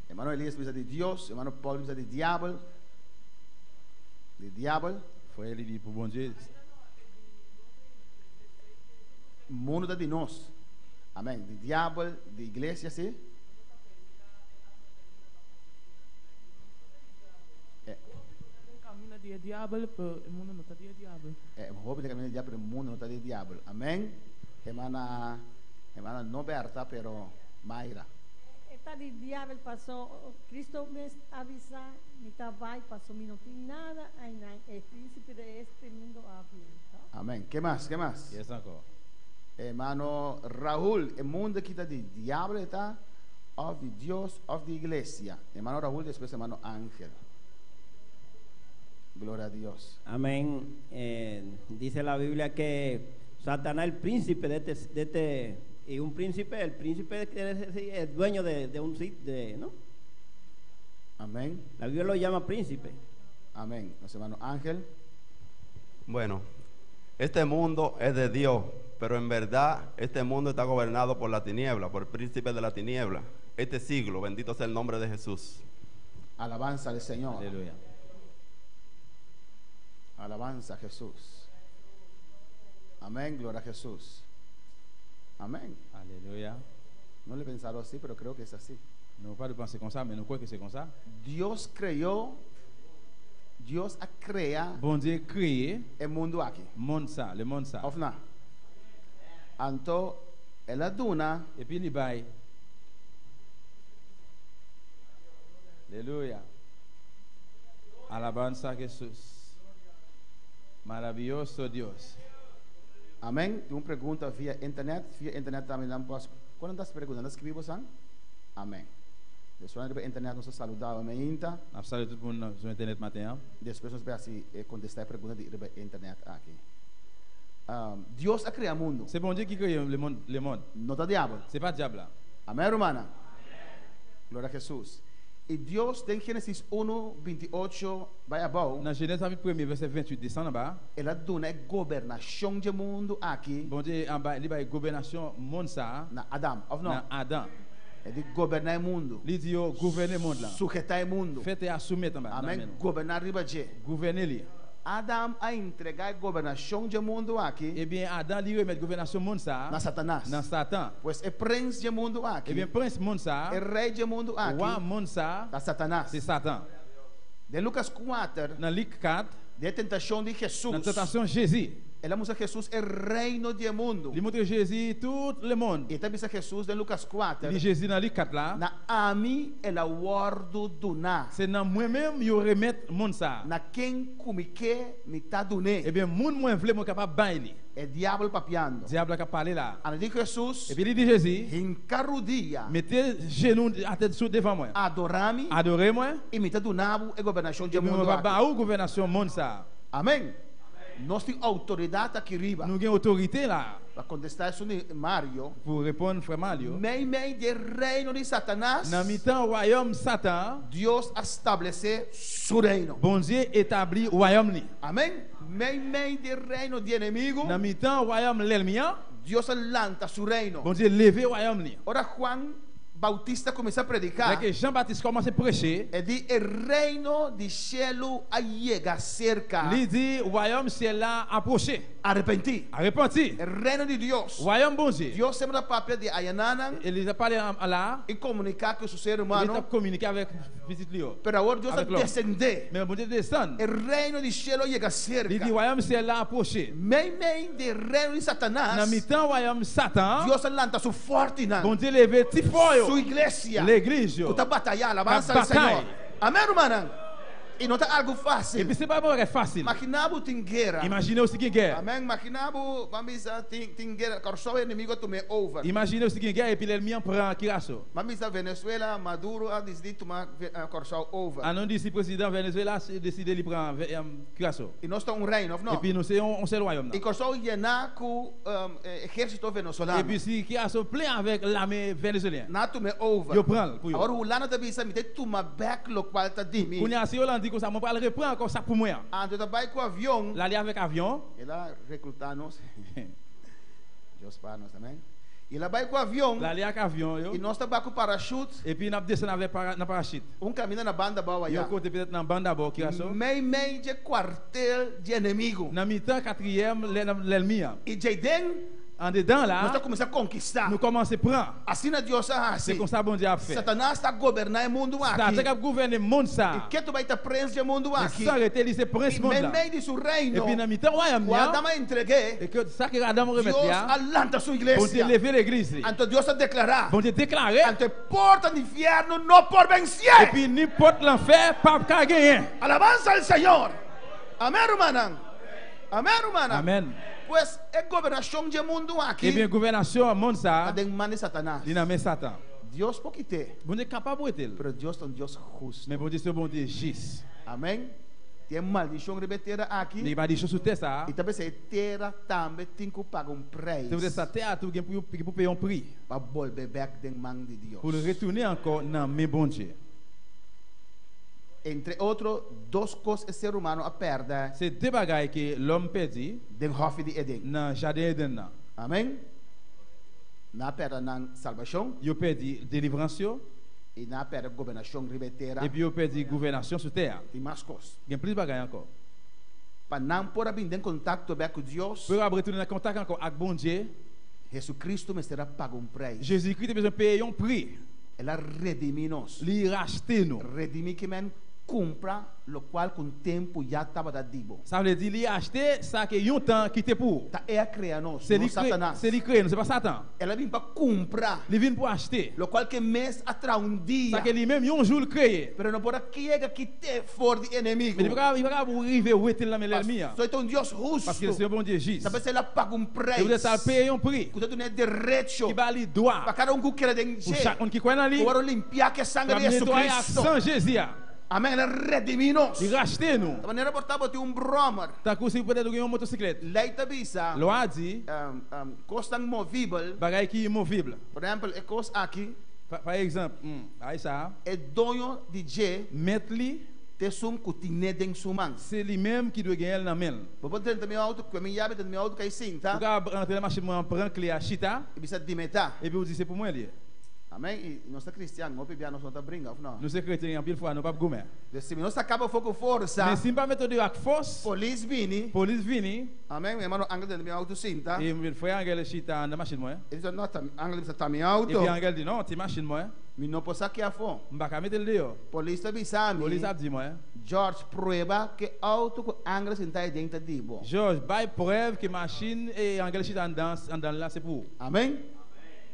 Hermano Elias precisa de Deus, hermano Paulo precisa de diabo. De diabo. Frère, il dit pour bon Dieu. O mundo está de nós. Amém. De diabo, de igreja, sim? Camina de diabo, pero el mundo no está de diabo. Roubo de caminho de diabo, o mundo não está de diabo. Amém. Hermana Noberta, pero Mayra. Está de diabo, passou. Cristo me avisa, me trabalho, passou, me não tem nada, ainda é príncipe deste mundo aqui. Amém. Que mais? Que mais? Yes, encore. Hermano Raúl, o mundo que está de diabo está, of de Deus, of de igreja. Hermano Raúl, depois hermano Ángel. Gloria a Dios. Amén. Dice la Biblia que Satanás es el príncipe de este y un príncipe, el príncipe es dueño de un sitio, ¿no? Amén. La Biblia lo llama príncipe. Amén. Nuestro hermano Ángel. Bueno, este mundo es de Dios, pero en verdad este mundo está gobernado por la tiniebla, por el príncipe de la tiniebla. Este siglo, bendito sea el nombre de Jesús. Alabanza al Señor. Alléluia. Alabanza a Jesús. Amén. Gloria a Jesús. Amén. Alléluia. No le he pensado así, pero creo que es así. Non pas de penser comme ça, mais nous croyons que c'est comme ça. Dios ha creado Bon Dieu créé el mundo aquí. monde ça, le monde ça. Of na. Anto, ela duna, Et puis il bail. Alléluia. Alabanza a Jesús. Maravilloso Dios. amém. Tem uma pergunta via internet também não posso. Quando das perguntas, nós escrevemos assim? Amém. Depois na internet nós saludamos a minha. Nós saludo todo mundo sur internet matin. Depois nós vamos assim contestar a pergunta de internet aqui. Deus a criado o mundo. C'est bon Dieu qui crée le monde. Não está diabo. C'est pas diable là. Amém, romana. Glória a Jesus. E Deus tem Gênesis 1:28 vai abaixo. Dans Genèse chapitre 1 verset 28 descend en bas. Ela dona governação do mundo aqui. Bon Dieu en bas, il va gouvernation monde ça. Na Adam, of não? Na Adam. É de governar o mundo. Il dit gouverner monde là. Sujeitar o mundo. Faites à soumettre en bas. Amém. Governar riba de. Gouverner lui. Adam a entregar a governação do mundo aqui. Eh bien, Adam lui remet gouvernation monde ça Na Satanás. dans Satan. Pois é prince do mundo aqui. Eh bien, prince monde ça, É rei do mundo aqui. roi monde ça, Da Satanás. c'est Satan. De Lucas 4, Dans Luc 4, de tentação de Jesus. dans la tentation de Jésus, Ela mostra Jesus é reino do mundo. il montre Jésus tout le monde. E também Jesus de Lucas 4. Il dit Jésus dans Luc 4 là, Na ami ela wardo duna. c'est dans moi-même yo remettre monde ça. Na quem comike me tá dune. Eh bien, monde moi vle moi capable bailler. É diabo papiando. Diable a parlé là. Ana de Jesus. Et puis il dit Jésus, Encarrudia. mettez genoux à tête sous devant moi. Adorami. Adorez-moi. E me tá dunabo e governação Et do puis mundo. on va ba ou gouvernation monde ça. Amém. Nós temos autoridade aqui riba. Nous avons autorité là Para contestar isso de Mario. pour répondre frère Mario. Meio de reino de Satanás. Dans mi-temps royaume Satan, Deus estabelecer seu reino. bon Dieu établit royaume li. Amém. Meio de reino de inimigo. Dans mi-temps royaume l'ennemi, Deus lanta seu reino. bon Dieu lever royaume li. Ora Juan Bautista começa a predicar. Dès que Jean-Baptiste commence à prêcher, É de o reino de cielo a chega cerca. il dit royaume c'est là approché. Arrepentir. Arrepenti. O reino de Deus. Royaume bon Dieu. Deus sempre dá papel de ayananan Il a parlé là, e comunicar com o ser il a humano. communiqué avec petit Lio. Pero agora Deus Avec a l'homme. descender. Mais bon Dieu descend. O reino de cielo chega Il dit cerca. royaume c'est là approché. Meio de reino de Dans Satanás. mi-temps royaume Satan, Deus lanta seu forte nan. bon Dieu lever petit foyo. Sua igreja. L'église yo. Tu tá batalhando, avança Tá o Senhor. batalha. Amém, irmão? E não tá algo Et fácil. puis c'est pas bon, c'est facile. Maquinabo tem guerra. Imaginez aussi qu'il y a guerre. Amém, maquinabo, mamisa tem guerra. Corso inimigo tu me over. Imaginez aussi qu'il y a guerre et puis l'ennemi en prend Kirasso. Mamisa Venezuela, Maduro a decidido tomar corso over. Ah non, d'ici président Venezuela a décidé de prendre Kirasso. E nós estamos um reino, Et não? puis nous c'est un seul royaume. E corso llenar com exército Et venezuelano. puis si Kirasso plein avec l'armée vénézuélienne, Na tu me over. yo prend pour yo. Agora o lana da bisa me tem tomar back lo qual tá de mim. Quand y a si Hollande dit comme ça, mon pas le reprend encore ça pour moi. Ando da vai com avião. Là aller avec avion, Ela recrutar nós. Deus para nós também. E ela vai com avião. là aller avec avion E yo. nós tá com parachute. Et puis n'a descend avec na parachute. Caminha na banda boa Yo já. côté peut-être dans bande d'abord Kirasso. Meio de quartel de inimigo. Dans mi-temps quatrième l'ennemi. E Jaden, En dedans nós là, tá começando a conquistar. nous commençons à prendre. Assim na Deus C'est assim. comme ça bon Dieu a fait. Satanás está a governar o mundo Satan aqui. a gouverné le monde E ça. que tu vai estar preso do mundo Mais aqui. sans arrêter lui c'est prince E monde là. meio de seu Et reino. puis dans mi-temps royaume O Adão entreguei. et que ça que Adam remet Deus là, alanta sua bon Dieu igreja. lever l'église. Então Deus a declarar. Bon Dieu déclaré Ante porta do inferno não por et vencer. puis n'importe l'enfer pas qu'à gagner. Alabanza al Senhor. Amém, irmã? Amém, irmã? Amen. Pois é governação do mundo aqui. Et bien gouvernation monde ça, Adem mane Satanás. il n'a mais Satan. Deus pouco ter. Bon Dieu capable de Pero Deus é um Deus justo. mais bon Dieu c'est bon Dieu juste. Amém? Tem maldição rebetera aqui. Il va dire chose sur terre ça. E também se terra também tem que pagar C'est vrai preço ça terre tout pour payer un prix para volver back den mão de Deus. pour le retourner encore dans mes bon Dieu. Entre outros, duas coisas o ser humano a perde C'est deux bagailles que l'homme perdit den hof de Eden. dans jardin Eden là. Amém? Na perde na salvação Il perdu délivrance yo, e na perde governação rebetera et puis il perdu gouvernation sur terre. e mais coisas. Il y a plus de bagailles encore. Para não por abrir em contato com Deus, Pour retourner en contact encore avec bon Dieu, Jesus Cristo me será pago preço. Jésus-Christ a besoin de payer un prix. Ela redimir nós. Il racheter nous. Redimir que men compra, lo qual com tempo já estava dado. Ça veut dire il a acheté ça que un temps qui était pour. Tá é criar nós, C'est não lui Satanás. c'est lui créé, c'est pas Satan. Ela vem para comprar, Il vient pour acheter. lo qual que mês atrás dia. Ça que lui-même un jour le créé. Pero não por aqui é que te for de inimigo. Mais il va pas arriver où était l'ennemi. Só então Deus Parce que justo. c'est un bon Dieu juste. Sabe se ela paga Et vous êtes à preço. payer un prix. Você tem direito Qui va aller droit. para cada que quer Pour denche. chaque monde qui croit en lui. Agora limpiar que sangue Pour de Jesus nettoyer Cristo. sans Jésus. Amém. Ela redimir nós. Il racheter nous. Da maneira portável tem bromer. Tant que si vous peut-être une motocyclette. Leita bisa. Loi dit, Costa movível. bagaille qui est immovible. Por exemplo, é coisa aqui. Par exemple, aí ça, É dono de J. mettre li, Te sum kutine den sumang. c'est lui-même qui doit gagner la main. Bobo tenta meu auto, que minha yabe tenta meu auto kai Vous cinta. pouvez rentrer dans la machine, moi, prendre clé à chita, E bisa dimeta. et puis vous dites c'est pour moi lié. Amém? E nós somos cristianos, não podemos nós brigar, não. Nous sommes chrétiens, en pile fois, nous pas gourmet. Se nós acaba fogo força, Mais si pas mettre de avec force, police vini. police vini, Amém? Meu irmão, angel dentro do meu auto cinta. et me fait angel chita na machine moi. Ele diz, não, angel está meu Et auto. puis angel dit non, ti machine moi. Me não posso aqui a fome. M'pa mettre le dehors. Police avisar Police me. a dit moi. George prueba que auto com angel senta dentro de bo. George, by preuve que machine et angel chita en dans là c'est pour. Amém?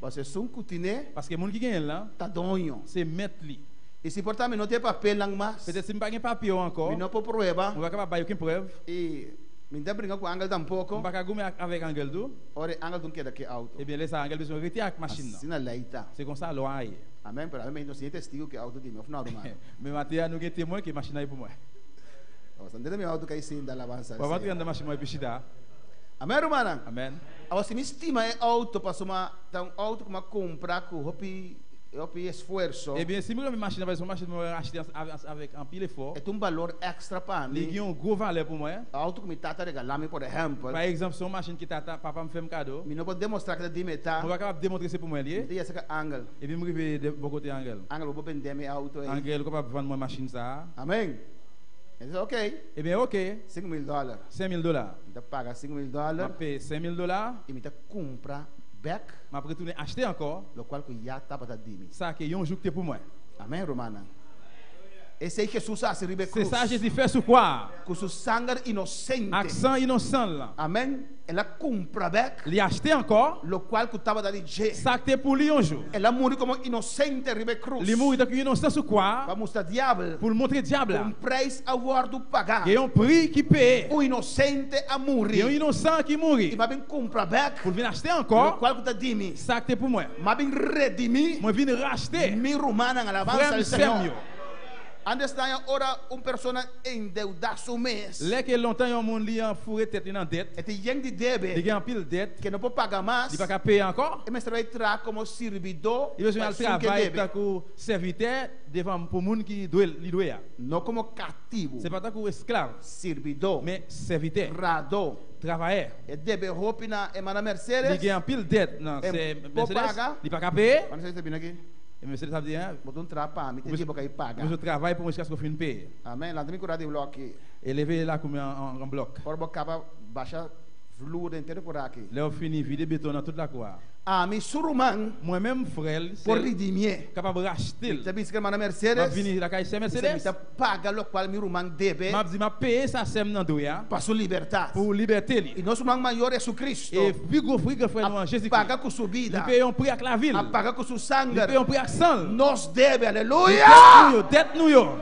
Você sum cutine, Parce que moun qui gagne là, tá donho. c'est mettre li. E se portar me não tem papel lang mas. Peut-être si m'pa gen papier encore, Me não por prueba. on va capable bailler aucune preuve. E me dá brigar com angel tampouco. On va pas gourmet avec angel do. Ore angel não quer que auto. Eh bien laisse angel besoin retirer avec machine. Sina leita. C'est comme ça loi. Amém? Para mim não sei testigo que auto de meu final do ano. Mais maintenant nous gen témoin que machine est pour moi. Você entende meu auto que aí sim da alabança. Pour rentrer dans machine moi puis chita. Amém, irmã? Amen. Você me estima é auto para uma tão auto como comprar com hopi esforço. Eh bien, si moi machine avec son machine moi acheter avec un pile effort, É um valor extra para il mim. y a un gros valeur pour moi. Auto que me tata regalar por exemplo. Par exemple, son machine qui tata papa me fait un cadeau, Me não pode demonstrar que de meta. on va capable démontrer c'est pour moi lié. E essa angel. Et puis me rive de bon côté angel. Angel vou vender meu auto aí. Angel capable vendre moi machine ça. Amém? Ele diz, ok, Eh bien, OK, $5,000. $5,000. Me paga Je $5,000 paye $5,000. e me compra back, Je retourner acheter encore. lo qual que já tá para dimi. Ça qui est un jour que pour moi. Amém, Romana? Esse aí Jesus a se ribe C'est cruz. ça Jésus fait sur quoi? Com seu sangue inocente. Accent innocent là. Amém? Ela compra back, Li acheter encore. lo qual que estava dando je. Ça qui est pour lui un jour. Ela morreu como inocente ribe cruz. Li mourir donc innocent sur quoi? Para mostrar diabo. Pour le montrer diable. Um preço aguardo pagar. Il y a un prix qui paye. O inocente a Il y a un morrer. innocent qui E mourit. mas bem compra back, Pour venir acheter lo encore. qual que tá dimi. Ça qui est pour moi. Mas bem redimir. Moi viens racheter. Mi romana alabanza Frère al Senhor. Samuel. Understand? Ora persona endeudar su mês. Là que longtemps un monde li en fourré tête en dette. E tem gente de debe Il y a un pile dette. que não pode pagar mais. Il pas payer encore. E mas vai entrar como servidor. Il besoin de para que travail debe. tant que serviteur devant pour monde qui doit li doit. Não como cativo. C'est pas tant que esclave, Servidor. mais serviteur, Rador. travailleur. E debe roupa na emana Il Mercedes. y a un pile dette non, Et c'est pour Mercedes. pagar? Il pas payer. Quando você está vindo aqui, Et Mercedes ça veut dire botou trapa, me tem que pagar e paga. je travaille pour jusqu'à ce qu'on finisse payer. Amém. Lá também curar de bloco aqui. Et lever là comme en bloc. Por bocaba baixa fluido inteiro por aqui. Là on finit vider béton dans toute la cour. Ah, me suruman Moi-même frère, por c'est redimir. capable de racheter. Você disse que emana M'a Mercedes. vini la caille c'est Você me Mercedes. tá paga lo qual me ruman debe. M'a dit m'a payer ça sem dans doya Para sua liberdade. pour liberté E li. nosso irmão maior é Jesus Cristo. Et puis gros frère frère nous en Jésus Paga Christ. com sua Il vida. paye un prix avec la ville. Paga com seu Il sangue. paye un prix avec sang. Nos deve, aleluia. Dette nous yo.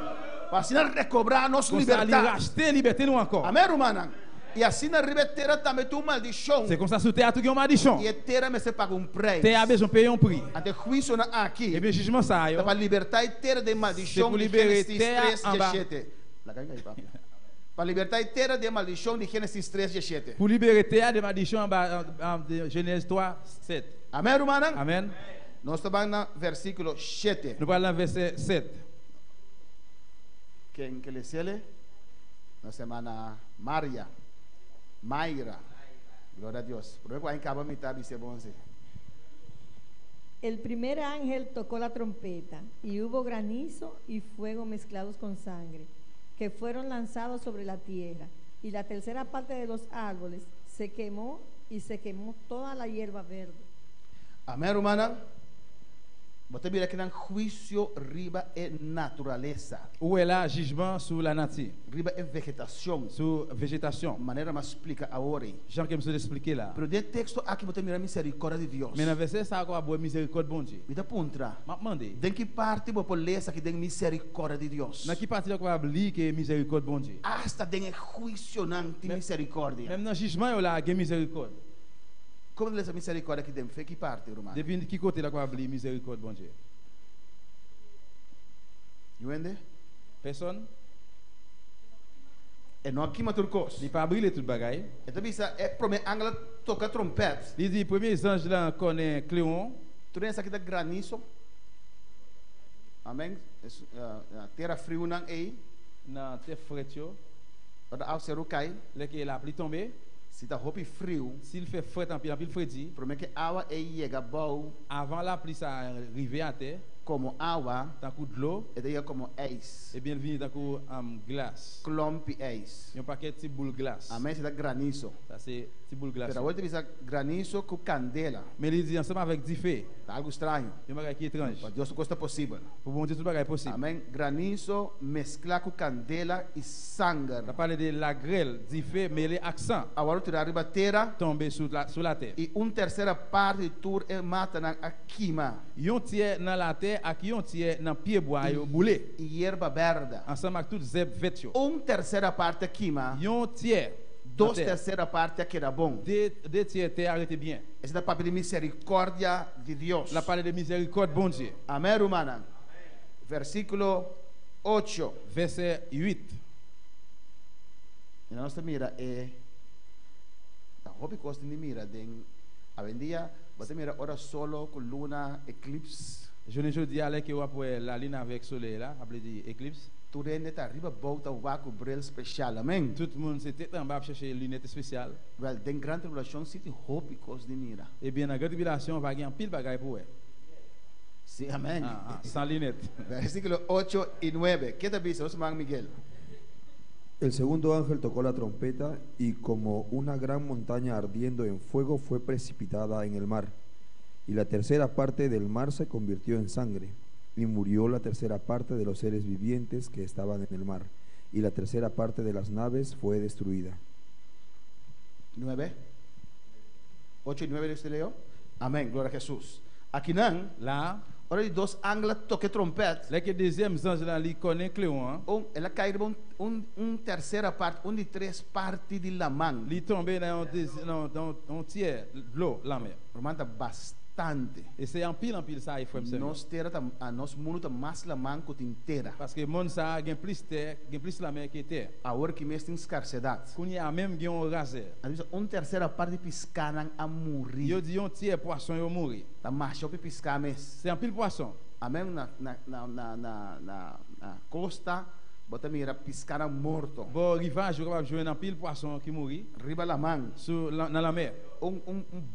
Para assim recobrar nossa Comme ça, il liberdade. racheter liberté nous encore. Amém, irmã? E assim na ribeteira também tu maldição. C'est comme ça sous terre tout qui on maldition. E inteira me se paga preço. Terre a besoin de payer un prix. Até juízo na aqui. Et bien jugement ça yo. Para libertar inteira de C'est maldição pour de libérer Gênesis terre 3, en bas. 17. Para libertar inteira de maldição de Gênesis 3, 17. Pour libérer terre de maldition en bas de Genèse 3, 7. Amém, irmã? Amen. Nós estamos no versículo 7. Nous parlons verset 7. Quem que lhe sele? Na semana Maria. Mayra. Glória a Deus. Por que acaba mitad dice bonze. El primer ángel tocó la trompeta y hubo granizo y fuego mezclados con sangre, que fueron lanzados sobre la tierra. Y la tercera parte de los árboles se quemó y se quemó toda la hierba verde. Amém, irmã? Você vira que não juízo riba é natureza. Où est là jugement sur la nature, Riba é vegetação. sur végétation. Maneira mais explica agora. Jean qui me se expliquer là. Pero de texto aqui você mira a misericórdia de Deus. Mais dans verset ça quoi boa miséricorde bon Dieu. Me dá puntra. M'a demandé. Tem que parte você ler aqui tem misericórdia de Deus. Dans qui partie là quoi li que miséricorde bon Dieu. Hasta tem juízo não tem misericórdia. Même dans jugement yo là gen miséricorde. Como essa misericórdia que tem? Foi que parte, irmão? Depuis qui côté là quoi li miséricorde bon Dieu. Entende? Personne. É não aqui maturcos. Il pas briller tout bagay. Então bisa é prome angela toca trompete. Il dit premier ange là connaît Cléon. Tu tens aqui da granizo. Amém. Terra frio não é. Dans terre frette yo. Para ao ser o cai. Là que la pluie tombée. Se está roupa frio, s'il fait fret en pile freddi, para que a água chega bom, avant la pluie ça arriver à terre, como água, tant coup de l'eau, e daí como eis, et bien il vient tant coup glace. klomp eis. Un paquet de petite boule glace. Amém, se dá granizo. Ça c'est petite boule glace. Pero hoje bisa granizo com candela. Mais il dit ensemble avec du feu. Tá algo estranho. Un bagage qui est étrange. Para Deus costa possível. Pour bon Dieu tout bagage possible. Amém. Granizo mesclar com candela e sangue. On parle de la grêle, du feu mêlé accent. Agora tu arriba terra, tomber sur la terre. E terceira parte de tour é mata na queima. Yon tiers dans la terre ak yon tiers dans pied bois yo boulé. E erva verde. Ensemble avec tout zeb vert yo. Terceira parte queima. Yon tiers. Terceira parte que era bom. Deux tiers terre arrêtez bien. Essa é a parte de misericórdia de Deus. La parole de miséricorde bon Dieu. Amém, Romana. Versículo 8. Verset 8. E na nossa mira é a roupa costa de mira den a vendia, você mira ora solo com luna eclipse. Je ne dis à que après la lune avec soleil là, appelé dit éclipse. Tout le monde arriba volta o vácuo bril especial, amém. Tout le monde s'était en bas chercher lunettes spéciales. Well, den grande tribulação city roupa costa de mira. Eh bien, la grande tribulation va gagner un pile bagaille pour elle. Sim, amém. Sans lunettes. Versículo 8 y 9. ¿Qué te dice, Osman Miguel? El segundo ángel tocó la trompeta y como una gran montaña ardiendo en fuego fue precipitada en el mar. Y la tercera parte del mar se convirtió en sangre. Y murió la tercera parte de los seres vivientes que estaban en el mar. Y la tercera parte de las naves fue destruida. 9. 8 y 9 usted leo. Amén, gloria a Jesús. Aquí nan, lá, ora de dois ángeles toque trompete. Lá que deuxième ange lá li connaît Cléon. Ela caiu terceira parte, de três partes de la mão. Li tombé dans un tiers de l'eau la mer. Romanta bastante. E c'est en pile ça il faut me Nós terra a nós mundo tá mais la mão que inteira. Parce que monde ça gain plus terre, gain plus la mer que terre. A hora que mesmo tem escassez. Kunya même gain un raser. Terceira parte de piscanan a morrer. Yo di un tiers poisson yo mourir. Tá marcha para piscar mes. C'est en pile poisson. Amém na costa. Bota mira piscana morto. Bon rivage capable jouer dans pile poisson qui mourir. Riba la mão. Dans la mer.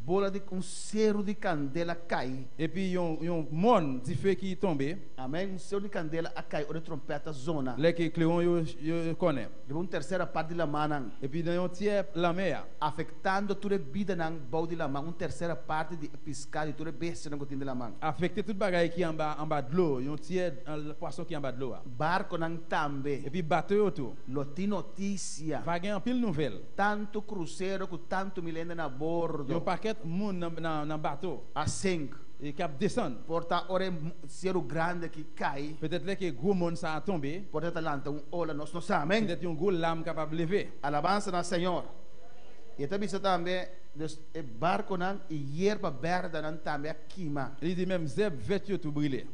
Bola de cero de candela cai. Et puis yon monde de feu qui tombé. Amém. Cero de candela a cai ou de trompeta zona. Là que Cléon yo connaît. De terceira parte de la mão. Et puis dans yon tiers la mer. Afetando toda vida nang bau de la mão. Terceira parte de piscar de toda bestia nang cotin de la mão. Affecter toute bagaille qui en bas de l'eau. Yon tiers poisson qui en bas de l'eau. Barco nang tambe. E puis bateau autour. Loti notícia. Vai ganhar pile nouvelle. Tanto cruzeiro com tanto milênio na bordo. E um paquete moun na bateau. A 5. E cap descend. Porta ore cero grande que cai. Peut-être là que gros monde ça a tombé. Porta lanta ola nós não sabemos. Peut-être um gros lame capable lever. Alabança na Senhor. E também isso também o barco nan e erva verde nan também a queima. Ele diz mesmo zeb vete tu briller.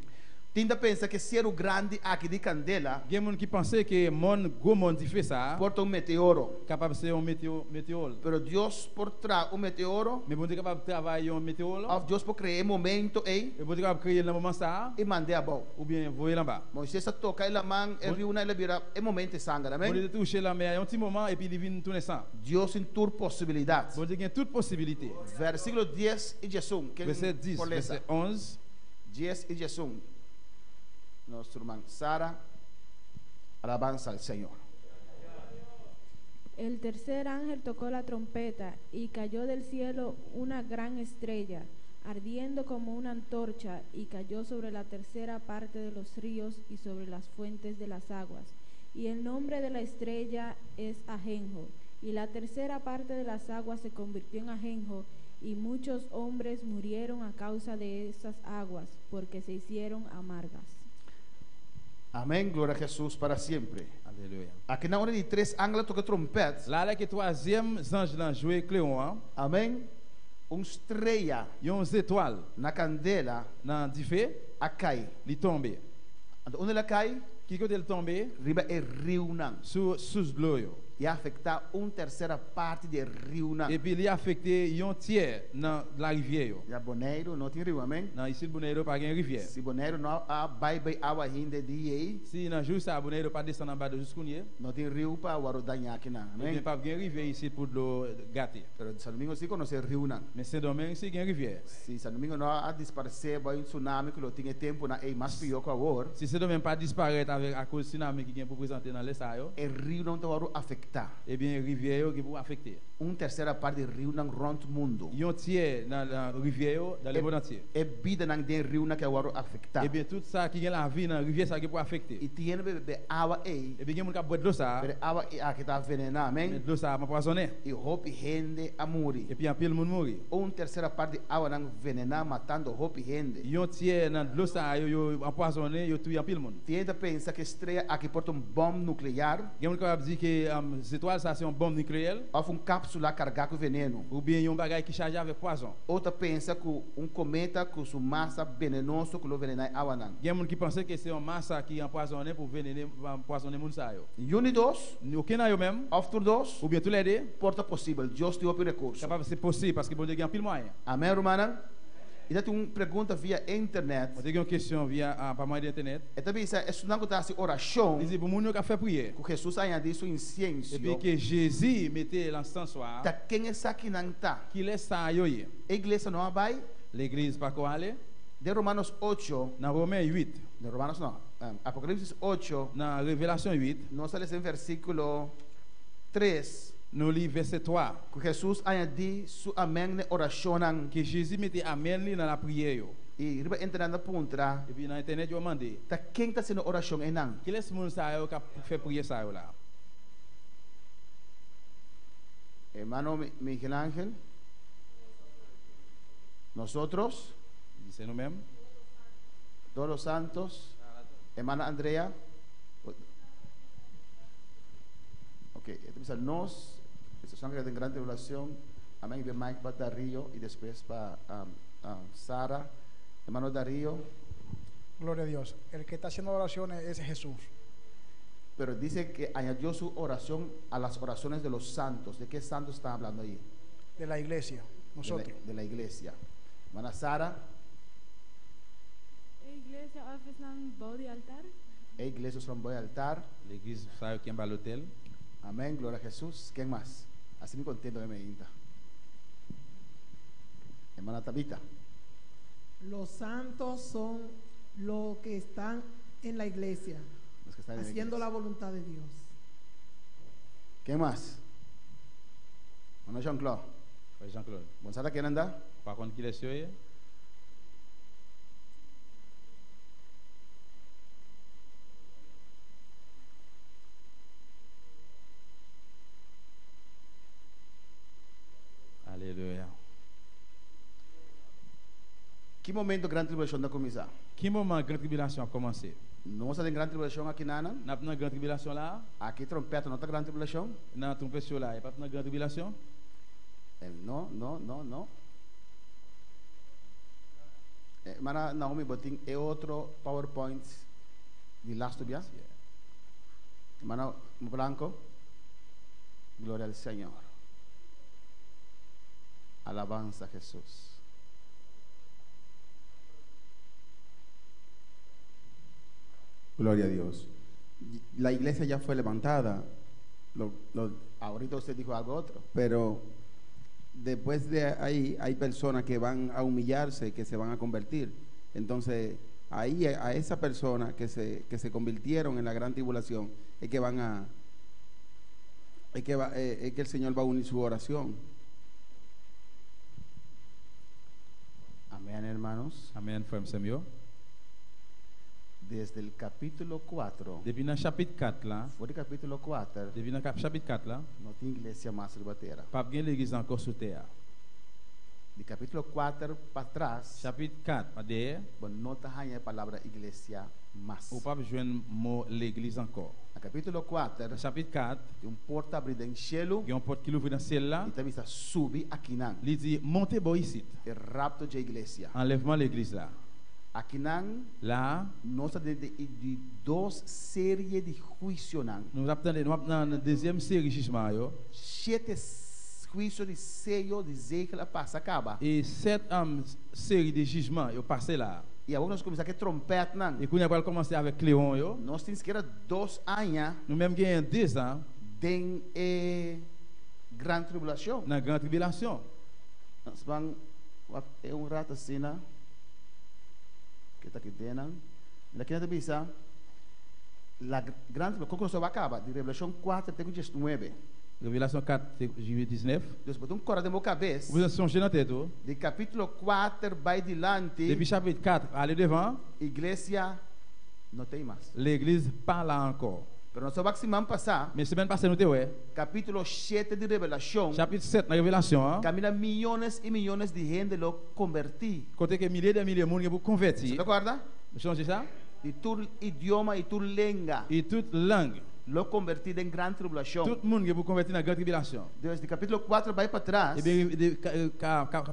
Tinda pensa que cero grande aqui de candela. Tem gente que pensa que mon gros monde fait ça. Porta meteoro. Capable ser meteoro. Pero Deus por trás meteoro. Mais bon Dieu capable travailler meteoro. Of Deus por criar momento aí. E bon Dieu capable crier no moment ça. E mandar a bom. Ou bien voyer là bas. Moisés toca ela man, e riu na ela vira é momento sangue, amém? Bon Dieu toucher la mer un petit moment et puis il vient tourner ça. Deus em tur possibilidade. Bon Dieu gagne toute possibilité. Versículo 10 e 11. Verset 10, verset 11. 10 e 11. Nuestra hermana Sara, alabanza al Señor. El tercer ángel tocó la trompeta y cayó del cielo una gran estrella, ardiendo como una antorcha, y cayó sobre la tercera parte de los ríos y sobre las fuentes de las aguas. Y el nombre de la estrella es Ajenjo, y la tercera parte de las aguas se convirtió en ajenjo, y muchos hombres murieron a causa de esas aguas, porque se hicieron amargas. Amém, glória a Jesus para sempre. Aleluia. Aqui na hora de três ángeles toca trompete. Lá é que troisième ange lá jouer Cléon. Amém. Estrela. E étoile. Na candela. Na de feu. A cai. Li tombe. Onde ela cai? Que côté ele tombe? Riba é rio não. Sous l'eau. e afetar terceira parte de rio na. Et puis il a affecté un tiers dans la rivière yo. Ya Bonaire não tem rio, amém? Non, ici Bonaire pas gain rivière. Se Bonaire não há bye água ainda de aí, Si dans jour ça Bonaire pas descendre en bas de jusqu'au nier. não tem rio para o danhar aqui na, Et amém? pas gain rivière ici pour de l'eau gâtée. Pero São Domingo se conhece rio na. Mais Saint-Domingue ici gain rivière. Se São Domingo não há desaparecer, vai tsunami que lo tinha tempo na é mais pior que agora. Si Saint-Domingue pas disparaître avec à cause tsunami qui vient pour présenter dans l'est yo, O rio não te vai afetar. eh bien rivière yo qui pour affecter. Terceira parte de rio não rond mundo. Un tiers dans la rivière yo, dans le monde entier. É vida não tem rio na que vai afetar. Eh bien tout ça qui gain la vie dans rivière ça qui pour affecter. E tinha beber água aí. Et bien gen moun ka boire de l'eau ça. Beber água que está envenenada, amém? Mais de l'eau ça m'a poisonné. E roupa rende a morrer. Et puis en pile moun mourir. Terceira parte de água não envenenada, matando roupa rende. Un tiers dans de l'eau ça yo empoisonné, yo tué en pile moun. Tenta pensa que estreia aqui porta bomba nuclear. Gen moun ka dit que étoile ça c'est une bombe nucléaire. Ou cápsula carregada com veneno. Ou bien un bagage qui chargé avec poison. Outra pensa que cometa com sua massa venenosa que lo venena água não. Gen moun qui pense que c'est une masse qui empoisonné pour empoisonner moun ça yo. Unidos, aucun yo même. After dos, ou bien tous les deux. Porta possível, Deus te open recurso. Capable c'est possible parce que bon Dieu gagne pile moyen. Amém, romana? E daí uma pergunta via internet. Você tem uma questão via par moyen de internet. E também isso é não que assim oração. Diz para mundo que fait prière. Que Jesus ainda disse incienso. Et puis que Jésus mettait l'encens soir. Ta quem é essa que não tá? Qui laisse ça yo ye. A igreja não vai? L'église pas quoi aller? De Romanos 8. Na Romains 8. De Romanos não. Apocalipse 8. Na Révélation 8. Nós lemos em versículo 3. No livre verset 3. Que Jesus ainda disse su amém na oração. Que Jésus mettait amém li dans la prière yo. E riba internet na punta. E puis na internet yo mandé. Ta quem tá sendo oração é não? Que laisse moun ça yo ka fait prière ça yo là. Hermano Miguel Ángel. Nosotros. Dice no même. Todos los santos. Hermana Andrea. Ok, entonces nós, estos son que de gran tribulación, amén, de Mike para Darío y después para Sara, hermano Darío. Gloria a Dios. El que está haciendo oraciones es Jesús. Pero dice que añadió su oración a las oraciones de los santos. ¿De qué santos está hablando ahí? De la iglesia, nosotros. De la iglesia. Hermana Sara. Iglesia ofrecen body altar. Iglesia son body altar. La iglesia sabe quién va al hotel. Amén, gloria a Jesús. ¿Quién más? Así me contento de Medina. Hermana Tabita. Los santos son los que están en la iglesia, Los que están en haciendo la la voluntad de Dios. ¿Quién más? Hermano Jean-Claude. Jean-Claude. ¿Gonzalo quién anda? Par contre, qui est oye? Aleluia. Que momento grande tribulação da começar? Que moment grande tribulation a commencé? Não está em grande tribulação aqui nana? N'a pas grande tribulation là? Aqui trompeta não está grande tribulação? Na trompete là, y pas grande tribulation? Não. Mana Naomi botin é outro PowerPoint de last dia. Mana Blanco. Glória ao Senhor. Alabanza a Jesús. Gloria a Dios. La iglesia ya fue levantada. Ahorita usted dijo algo otro. Pero después de ahí hay personas que van a humillarse, que se van a convertir. Entonces, ahí a esa persona que se convirtieron en la gran tribulación es que el Señor va a unir su oración. Amén, hermanos. Amén, frères et Desde el capítulo 4. Depuis le chapitre 4 là. Foi do capítulo 4. Depuis le chapitre 4 là. Não tem igreja mais sobre a terra. Pas bien l'église encore sur terre. De capítulo 4 para trás. Chapitre 4 para derrière. Bon não tá a palavra igreja mais. Ou pas joindre mot l'église encore. No capítulo 4. Chapitre 4. Tem porta abrida em cielo. Il y a une porte qui ouvre dans le ciel là. E também está subir aqui não. Il dit montez bas ici. E rapto de igreja. Enlèvement l'église là. Aqui nan, Là, nós temos de duas séries de juízo nan. nous attendons na deuxième série jugement yo. 7 juízos de sello de Ezequiel passa acaba. Et 7 séries de jugement yo passé là. E agora nós começamos a trompete nan. Et qu'on va commencer avec Léon yo. Nós temos que era 2 anos Nous même gagnons 2 ans de grande tribulação. na grande tribulation. Nós vamos é rato assim, que está aqui dentro. Daqui na bisa, la grande tribulação, quando vai acabar, de Revelação 4 até 19. Révélation 4, juillet 19. Deus botou cora de minha cabeça. Vous songez dans tête. De capítulo 4 vai dilante. Depuis chapitre 4, aller devant. Igreja não tem mais. L'église pas là encore. Pero nós vamos semana passar. Mais semaine passée nous te ouais. Capítulo 7 de Revelação. Chapitre 7 na Révélation. Camina milhões e milhões de gente lo converti. Côté que milliers de monde pour convertir. Você acorda? Changer ça? De tout idioma e toute língua. Et toute langue. Lo convertido em grande tribulação. Tout le monde qui pour convertir na grande tribulation. Deus de capítulo 4 vai para trás. Et bien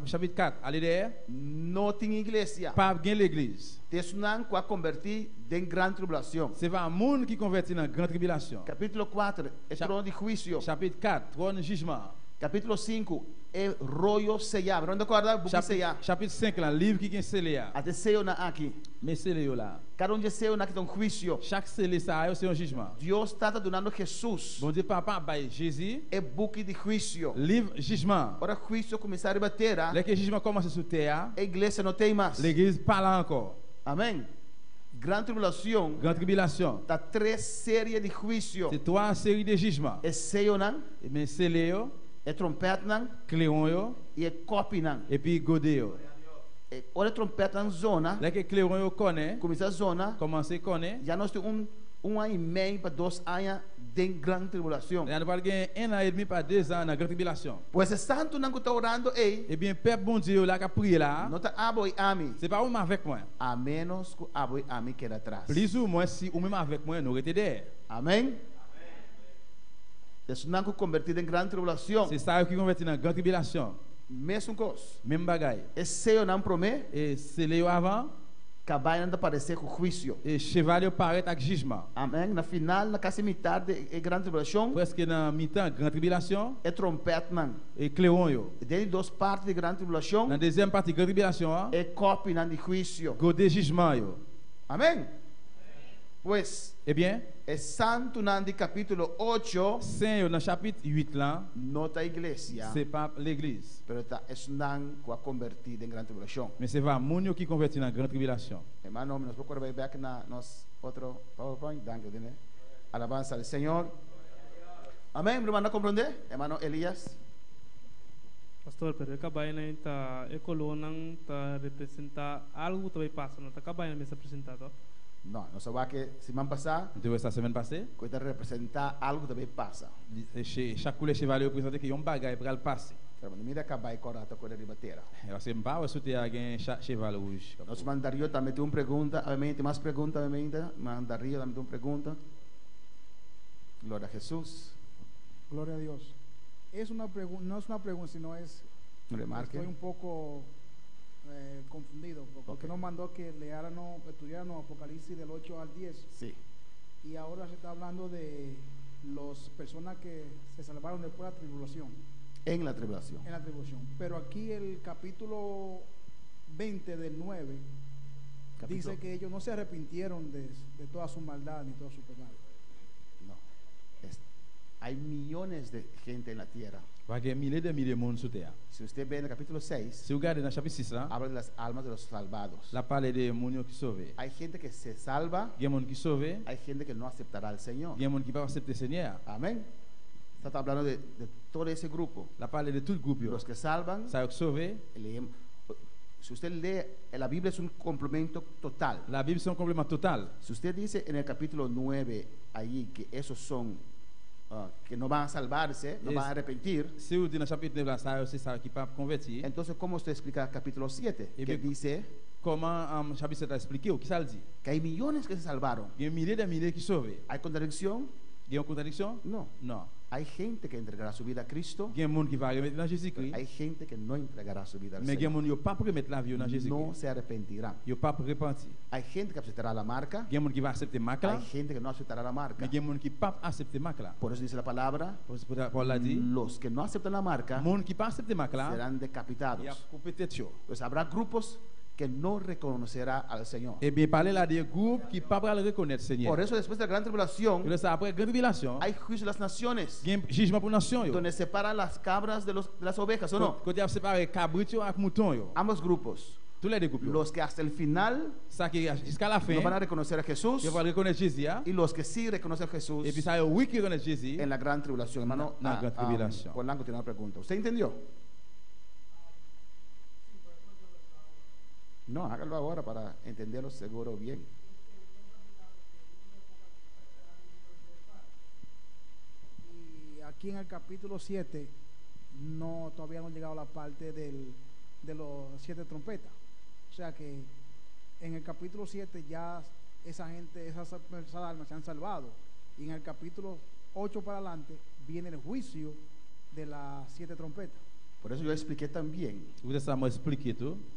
chapitre 4 aller derrière. Não tem igreja. Pas gain l'église. Tessunan qua converti em grande tribulação. C'est pas monde qui convertit na grande tribulation. Capítulo 4 é trono de juízo. Chapitre 4 trône de jugement. Capítulo 5 é rollo sellado. Não acorda? Buku sellado. Chapitre 5 là livre qui est scellé. Até sello na aqui. Mais scellé là. Cada de sello na que um juízo. Chaque scellé ça c'est un jugement. Deus está donando Jesus. Bon Dieu papa by Jésus. É book de juízo. Livre jugement. Ora juízo começar a bater. Dès que jugement commence sur terre. A igreja não tem mais. L'église pas là encore. Amém. Grande tribulação. Grande tribulation. Tá 3 séries de juízo. C'est 3 séries de jugement. É sello nan. Mais scellé yo. É trompete nan. Cléon yo. E é copy nan. Et puis godé yo. Olha trompete nan zona. Dès que Cléon yo connaît. Começa a zona. Commencer connaît. Já nós temos ano e meio para 2 anos de grande tribulação. Et nous va gagner 1 an et demi par 2 ans na grande tribulation. Pois é santo nan que está orando ei. Eh bien peuple bon Dieu là qui prier là. Não tá abo e ami. C'est pas ou avec moi. A menos que abo e ami queda atrás. Plus ou moins si ou même avec moi nous était derrière. Amém. Isso não convertido em grande tribulação. C'est ça qui convertit na grande tribulation. Mesmo coisa. Même bagaille. Esse eu não promet. Et c'est le avant. Cabai não aparecer com juízo. Et cheval paraît avec jugement. Amém. Na final, na quase metade é grande tribulação. Presque na mi-temps grande tribulation. É trompete nan. Et Cléon yo. Dentro duas partes de grande tribulação. Na deuxième partie grande tribulation. É copy nan de juízo. Godé jugement yo. Amém. Pois. Eh bien. É santo nan de capítulo 8. Saint yo na chapitre 8 là. Nota igreja. C'est pas l'église. Pero tá es nan que a convertido em grande tribulação. Mais c'est pas moun yo qui convertit na grande tribulation. Hermano, nos vamos a back na nos outro PowerPoint. Danke, né? Alabanza al Señor. Amém. Hermano, compreende? Hermano Elias. Pastor, pero acabei na ta e colonang ta representar algo também passa, não ta acabei na mesa apresentado. Não, nós sabemos que semana passada. Tu essa semaine passée? Que está representar algo também passa. Chaque couleur cheval représente que un bagage pour le passer. Pero mira acabar corata com a ribateira. Eu sei pas se tu alguém cheval rouge. Nós mandaria também tem uma pergunta, obviamente mais pergunta, obviamente mandaria também uma pergunta. Glória a Jesús. Gloria a Dios. Es una pregunta, no es una pregunta, sino es. Remarque. Estoy un poco confundido, porque nos mandó que estudiáramos Apocalipsis del 8 al 10. Sí. Y ahora se está hablando de las personas que se salvaron después de la tribulación. En la tribulación. En la tribulación. Pero aquí el capítulo 20 del 9 dice que ellos no se arrepintieron de toda su maldad ni todo su pecado. No. Hay millones de gente en la tierra. Si usted ve en el capítulo 6, si vous regardez dans chapitre 6 là, habla de las almas de los salvados. La parle de moun qui sauvé. Hay gente que se salva. Il y a moun qui sauvé. Hay gente que no aceptará al Señor. Il y a moun qui pas accepter le Seigneur. Amén. Está hablando de todo ese grupo. La parle de tout le groupe. Los que salvan. Ça sauvé. Si usted lee, la Biblia es un complemento total. La Biblia es un complemento total. Si usted dice en el capítulo 9 allí que esos son que no van a salvarse, no van a arrepentir. Si usted en el capítulo 9 c'est ça qui pas convertir. Entonces, ¿cómo usted explica el capítulo 7? Que dice comment chapitre 7 a expliqué o qui ça le dit? Que hay millones que se salvaron. Il y a milliers de milliers qui sauvent. ¿Hay contradicción? Il y a une contradiction? No. Non. Hay gente que entregará su vida a Cristo. Gen moun ki va remettre dans Jésus-Christ. Hay gente que no entregará su vida al Mais gen Señor. moun yo pas remettre la vie dans No Jésus-Christ. se arrepentirán. Yo pas repentir. Hay gente que aceptará la marca. Gen moun ki va accepter marque là. Hay gente que no aceptará la marca. Mais gen moun ki pas accepter marque là. Por eso dice la palabra, Paul l'a dit. los que no aceptan la marca Moun ki pas accepter marque là. serán decapitados. Y a coupé tête yo. Pues habrá grupos que no reconocerá al Señor. Et bien parler là des groupes qui pas le reconnaître Seigneur. Por eso después de la gran tribulación, Et ça après grande tribulation, hay juicio de las naciones, gen jugement pour nation yo. donde separan las cabras de las ovejas, ¿o no? Côté a séparer cabrit yo ak mouton yo. Ambos grupos. Tous les deux groupes. Los que hasta el final Ça qui jusqu'à la fin, no van a reconocer a Jesús, ils vont reconnaître Jésus. y los que sí reconocen a Jesús Et puis ça oui qui reconnaît Jésus. en la gran tribulación. Hermano, La gran tribulación. Polanco tiene una pregunta. ¿Usted entendió? No, hágalo ahora para entenderlo seguro bien. Y aquí en el capítulo 7 todavía no ha llegado la parte de los 7 trompetas. O sea que en el capítulo 7 ya esa gente, esas almas se han salvado. Y en el capítulo 8 para adelante viene el juicio de las 7 trompetas. Por eso yo expliqué también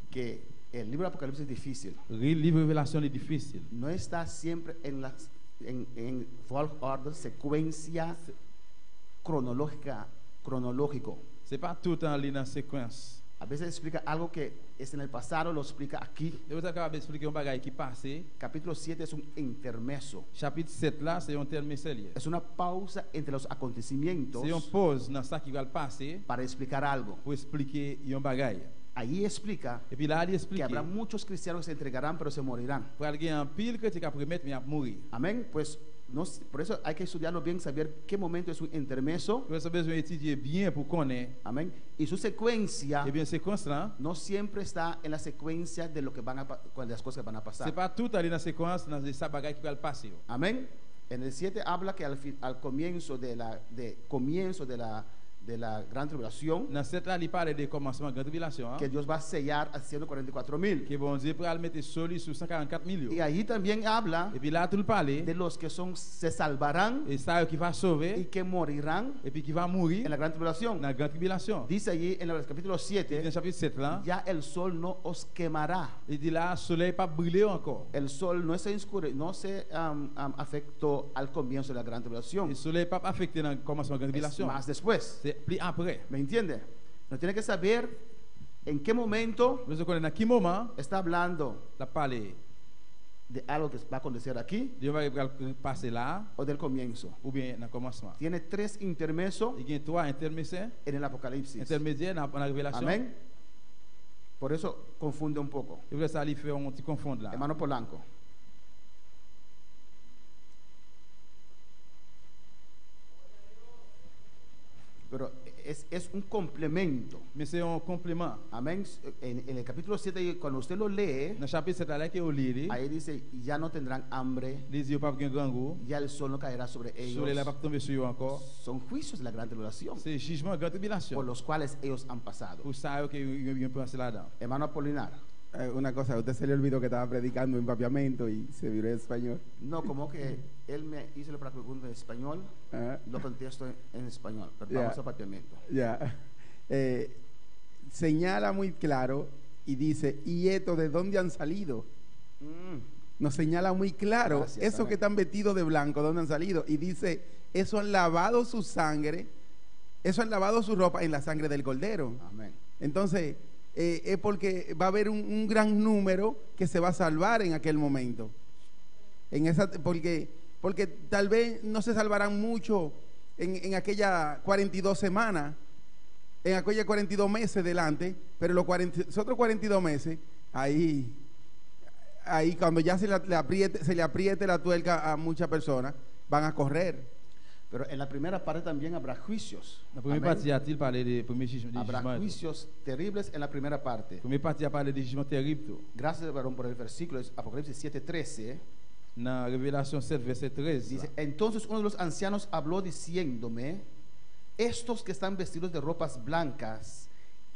que el libro de Apocalipsis es difícil. El livre de Révélation est difficile. No está siempre en full order, secuencia cronológico. C'est pas tout en ligne en séquence. A veces explica algo que es en el pasado, lo explica aquí. Et vous avez expliquer un bagage qui passé. Capítulo 7 es un intermeso. Chapitre 7 là, c'est un intermédiaire. Es una pausa entre los acontecimientos. C'est une pause dans ça qui va passer. Para explicar algo. Pour expliquer un bagage. Ahí explica et puis là, il explique que habrá muchos cristianos que se entregarán pero se morirán. Pour alguien en pile que tu vas promettre mais mourir. Amén. Pues no, por eso hay que estudiarlo bien, saber qué momento es un intermeso. Por eso besoin étudier bien pour connaître. Amén. Y su secuencia bien séquence là, no siempre está en la secuencia de lo que van a de las cosas que van a pasar. C'est pas tout en la séquence dans les bagages qui va passer. Amén. En el 7 habla que al comienzo de la gran tribulación, dans cette là, il parle de commencement grande tribulation, que Dios va a sellar a 144,000. Que bon Dieu va mettre soli sur 144,000. Y ahí también habla et puis là tout parle de los que se salvarán et ça qui va sauver y que morirán et puis qui va mourir en la gran tribulación. Dans la grande tribulation. Dice allí en el capítulo 7, dans le chapitre 7 là, ya el sol no os quemará. Il dit là, soleil pas brûler encore. El sol no se afectó al comienzo de la gran tribulación. El soleil pas affecté dans le commencement de la tribulation. Más después. C'est plus après. ¿Me entiende? No tiene que saber en qué momento está hablando de algo que va a acontecer aquí o del comienzo. Tiene 3 intermesos en el Apocalipsis. Amén. Por eso confunde un poco. Hermano Polanco. Pero es un complemento. C'est un complément. Amén. En el capítulo 7, cuando usted lo lee, ahí dice, ya no tendrán hambre, ya el sol no caerá sobre ellos. Son juicios de la gran tribulación por los cuales ellos han pasado. Hermano Apolinar. Una cosa, usted se le olvidó que estaba predicando en papiamento y se viró en español. No, como que él me hizo la pregunta en español, lo contesto en español, pero vamos a papiamento. Ya. Señala muy claro y dice, ¿y esto de dónde han salido? Nos señala muy claro, gracias, esos que están vestidos de blanco, ¿dónde han salido? Y dice, eso han lavado su sangre, eso han lavado su ropa en la sangre del Cordero. Amén. Entonces, es porque va a haber un gran número que se va a salvar en aquel momento. Porque tal vez no se salvarán mucho en aquella 42 semanas, en aquellos 42 meses delante, pero los otros 42 meses, ahí cuando ya se le apriete la tuerca a muchas personas, van a correr. Pero en la primera parte también habrá juicios. Habrá juicios terribles en la primera parte. Gracias, varón, por el versículo, es Apocalipsis 7:13. Revelación 7, verset 13. Dice, entonces uno de los ancianos habló diciéndome, estos que están vestidos de ropas blancas,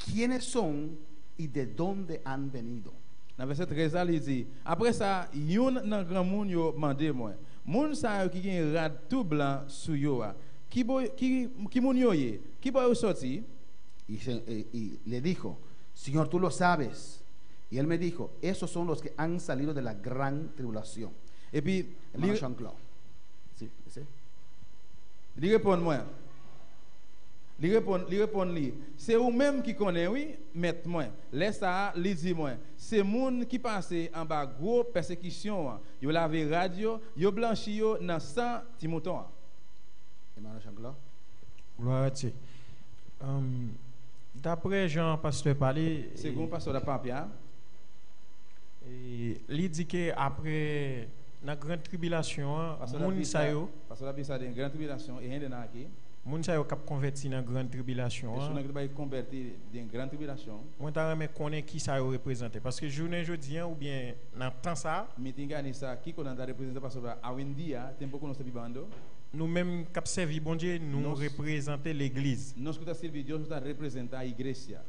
¿quiénes son y de dónde han venido? Dans verset 13, il dit, après ça, yon nan grand moun yo mande moi, moun sa yo qui gen rad tout blanc sou yo, qui moun yo ye? Qui boy sorti? Y le dijo, Señor, tú lo sabes. Y él me dijo, esos son los que han salido de la gran tribulación. Et puis, Hermano Jean-Claude. Sí, sí. Li répond moi. Li répond li. C'est ou même qui connaît oui, met moi. Laisse ça, li dit moi. C'est moun qui passe en bas gros persécution. Yo lavé radio, yo blanchi yo dans 100 Timoton. Hermano Jean-Claude. Gloire à Dieu. D'après Jean pasteur parler, second pasteur Papia, il dit que après la grande tribulation, moun sa yo, pasteur la bisa de grande tribulation et rien de qui moun sa yo k'ap converti dans grande tribulation. Personne qui va convertir dans grande tribulation. Moi ta remet connaît qui ça yo représenter parce que journée jodi ou bien dans temps ça, meeting ani ça qui qu'on a représenter pasteur Awendia, tempo qu'on se bibando. Nous-mêmes qui servi bon Dieu, nous représenter l'église. Nous que servi Dieu, nous représenter l'iglesia.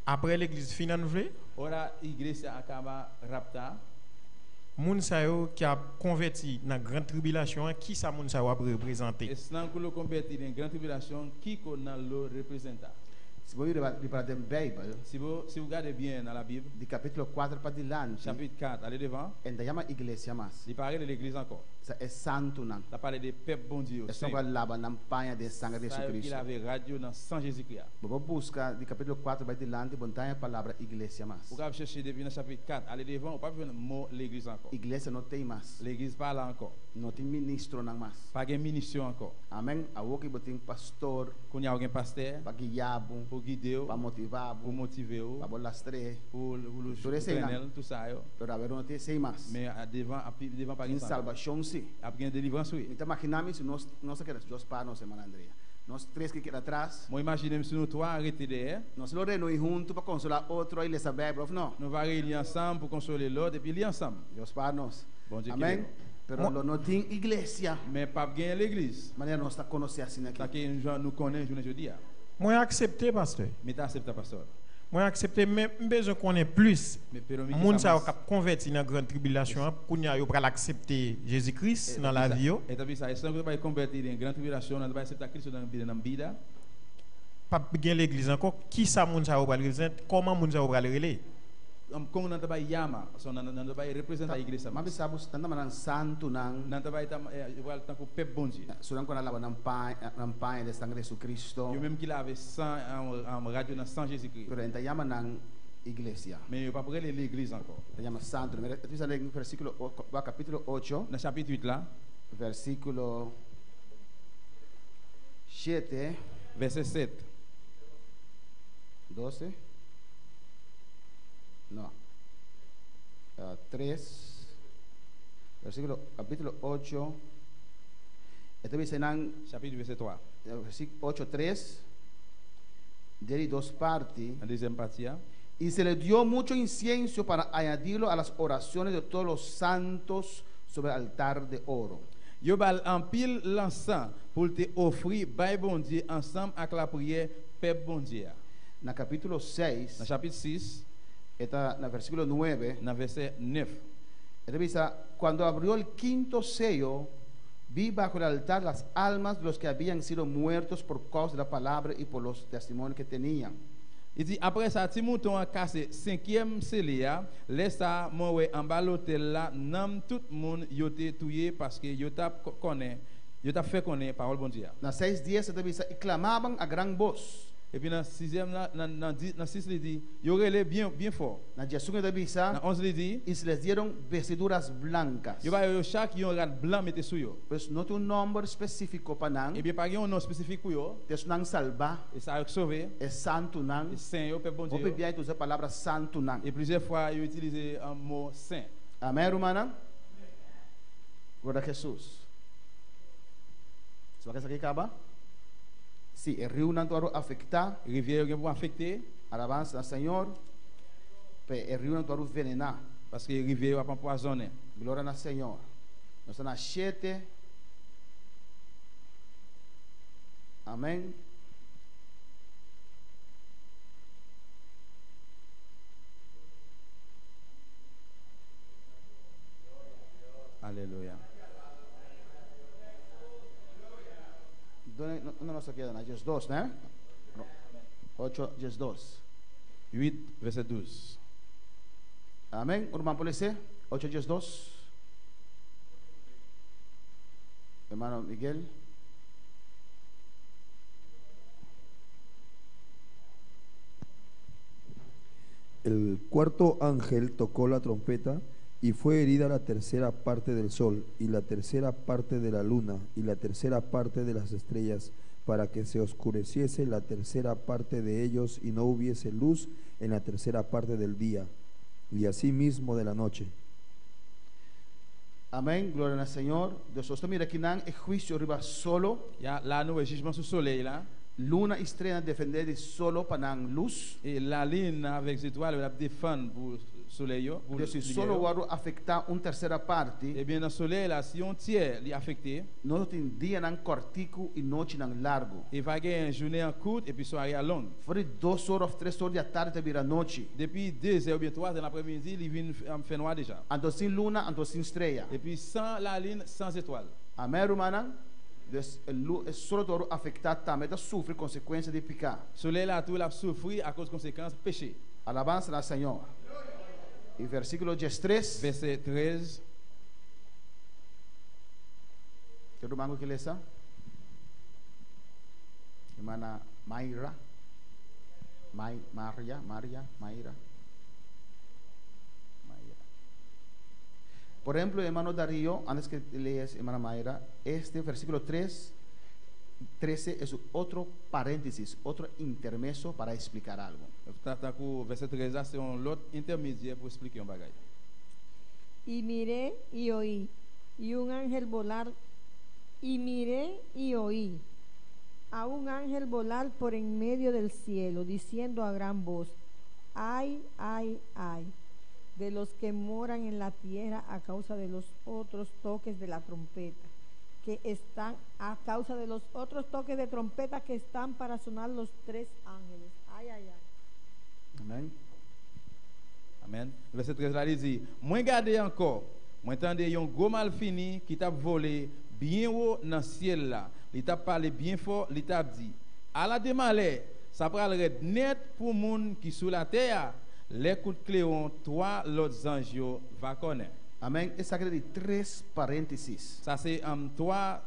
Après l'église finale, ora iglesia acaba rapta. Moun sa yo qui a converti dans grande tribulation, qui ça moun sa yo représenter? Est-ce que le converti dans grande tribulation, qui qu'on a le représenter? Si vous regardez Bible, si vous regardez bien dans la Bible, du capítulo 4 para adelante, chapitre 4, allez devant, il llama iglesia más. Il parle de l'église encore. Ça est santo nan. Ça parle de peuple bon Dieu. Est-ce qu'on lava na panha de sangue de Jesus Cristo? Il avait radio dans sang Jésus-Christ. Vou buscar do capítulo 4 para adelante, bontanha a palavra iglesia más. Vous pouvez chercher depuis le chapitre 4, allez devant, ou pas besoin de mot l'église encore. Iglesia não tem mais. L'église parle encore. Não tem ministro nan mais. Pas de ministre encore. Amen. A woki botin pastor. Quando il y a alguém pasteur, para guiar, pour guider, para motivar, pour motiver, para bolastrer, pour le traîner, tout ça. Pero a ver não tem sem mais. Mais devant pas de salvação sim. Après délivrance oui. Então imaginamos se nós queremos dois panos, irmã Andrea. Nós três que queda atrás. Moi imaginemos se nós trois arrêter derrière. Nós lo reunimos junto para consolar outro e ler a Bíblia, não? Nous va réunir ensemble pour consoler l'autre et puis lire ensemble. Dois panos. Bon Dieu. Amém. Pero não tem igreja. Mais pas bien l'église. Maneira nós está conhecer assim aqui. Ça que nous connaissons aujourd'hui. Moi accepter pasteur. Mais tu acceptes pasteur. Moi accepter mais besoin connaît plus. Moun sa cap converti dans grande tribulation pour yo pral accepter Jésus-Christ dans la vie. Et puis ça est sans que pas convertir dans grande tribulation, on va accepter Christ dans vida. Pas bien l'église encore qui ça moun sa pral représenter, comment moun sa pral relé? Como não vai yama, só não vai representar a igreja. Mas sabes, tanto manan santo não vai igual tanto pep bonji. Suran quando lava na panha de sangue de Jesus Cristo. Eu mesmo que lave sang en radio na sang Jésus Christ. Pero enta yama nan iglesia. Mais eu pas pour l'église encore. Enta yama santo. Tu sais no versículo capítulo 8. Na chapitre 8 lá. Versículo 7. Verset 7. 12. No. 3. Capítulo 8. Este dice en chapitre verset 3. Versículo 8:3. De dos partes. La deuxième partie. Y se le dio mucho incienso para añadirlo a las oraciones de todos los santos sobre el altar de oro. Yo bal en pile l'encens pour te offrir bay bon Dieu ensemble avec la prière peuple bon Dieu. Na capítulo 6. Na chapitre 6. Está en el versículo 9. En verset 9. Dice, cuando abrió el quinto sello, vi bajo el altar las almas de los que habían sido muertos por causa de la palabra y por los testimonios que tenían. Il dit après ça Timothée a cassé cinquième scellé, laissa moi en bas l'hôtel là, nam tout monde yo te tué parce que yo t'a fait connaître parole bon Dieu. Na 6:10 dice, y clamaban a gran voz. Et puis dans 6e dans 6 il dit yo relé bien fort. Na 11 il dit y se les dieron vestiduras blancas. Yo ba yo chaque yon rat blanc mette sur yo. Pues no un nombre específico para nan. Et bien pas un nom spécifique pour yo. Es nan salva. Et ça a sauvé. Es santo nan. Et saint yo pe bon Dieu. Vous bien utiliser la parole santo nan. Et plusieurs fois yo utilisé un mot saint. Amén, hermana. Gloria a Jesús. ¿Sabes qué acaba? Sí, el río no va a afectar. El rivière va affecter. Alabanza al Señor. Pero el río no va a envenenar. Parce que el rivière va empoisonner. Gloria al Señor. Nos están a 7. Amén. Aleluya. 10:2, né? 8:2. 8, verset 12. Amén. Hermano, ¿puede ser? 8:2. Hermano Miguel. El cuarto ángel tocó la trompeta y fue herida la tercera parte del sol y la tercera parte de la luna y la tercera parte de las estrellas, para que se oscureciese la tercera parte de ellos y no hubiese luz en la tercera parte del día y asimismo de la noche. Amém, glória ao Senhor. Deus está mira que não é juízo riba solo. Ya lá no jugement sur soleil là. Luna estrela defender de solo para não luz. Et la lune avec étoile va défendre pour soleil yo. Deus solo vai afetar terceira parte. Et bien dans soleil là si on tiers li affecté. Nós tem dia não cortico e noite não largo. Et va gagner journée en courte et puis soirée à longue. Foi 2 horas ou 3 horas da tarde vira noite. Depuis 2 heures ou bien 3 heures de l'après-midi, il vient faire noir déjà. Ando sem luna, ando sem estrela. Et puis sans la lune, sans étoile. Amém, irmã? Dus é só do afetado também da sofre consequência de pecar. Soleil là tout la souffrir à cause conséquence péché. Alabança ao Senhor. E versículo 13. Verset 13. Todo mundo que lê essa? Irmã Mayra. Mayra. Por ejemplo, hermano Darío, antes que leas, hermana Mayra, este versículo 13 es otro paréntesis, otro intermeso para explicar algo. Verset 13, c'est un autre intermédiaire pour expliquer un bagage. Y miré y oí, y un ángel volar, y miré y oí a un ángel volar por en medio del cielo, diciendo a gran voz: ay, ay, ay, de los que moran en la tierra a causa de los otros toques de la trompeta, que están a causa de los otros toques de trompeta que están para sonar los 3 ángeles. Ay, ay, ay. Amen. Amen. Verset 13 là, il dit: moi garder encore, moi entendez un gros mal fini qui t'a volé bien haut dans le ciel là. Il t'a parlé bien fort, il t'a dit: à la démalé, ça pral red net pour moun qui sous la terre. Les coups de cléon, toi, l'autre ange, va connaître. Amen. Et ça crée 3 parentheses. Ça c'est 3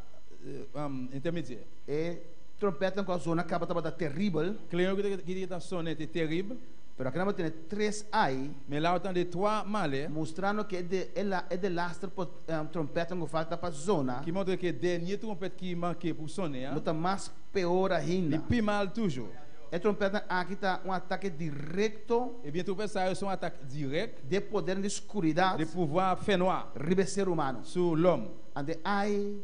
intermédiaires. Et trompette dans la zone acaba de terrible. Cléon qui est sonné était terrible. Pero aqui nós temos 3 aí. Mais là on tem 3 malais. Mostrando que é de lastre por trompeta que falta para zona. Qui montre que dernier trompette qui manquait pour sonner. Não tá mais pior ainda. Et plus mal toujours. A trompeta aqui está ataque direto. E bien trompette ça é attaque direct de poder de escuridade. De pouvoir faire noir. Ribe ser humano. Sur l'homme. Ande ai.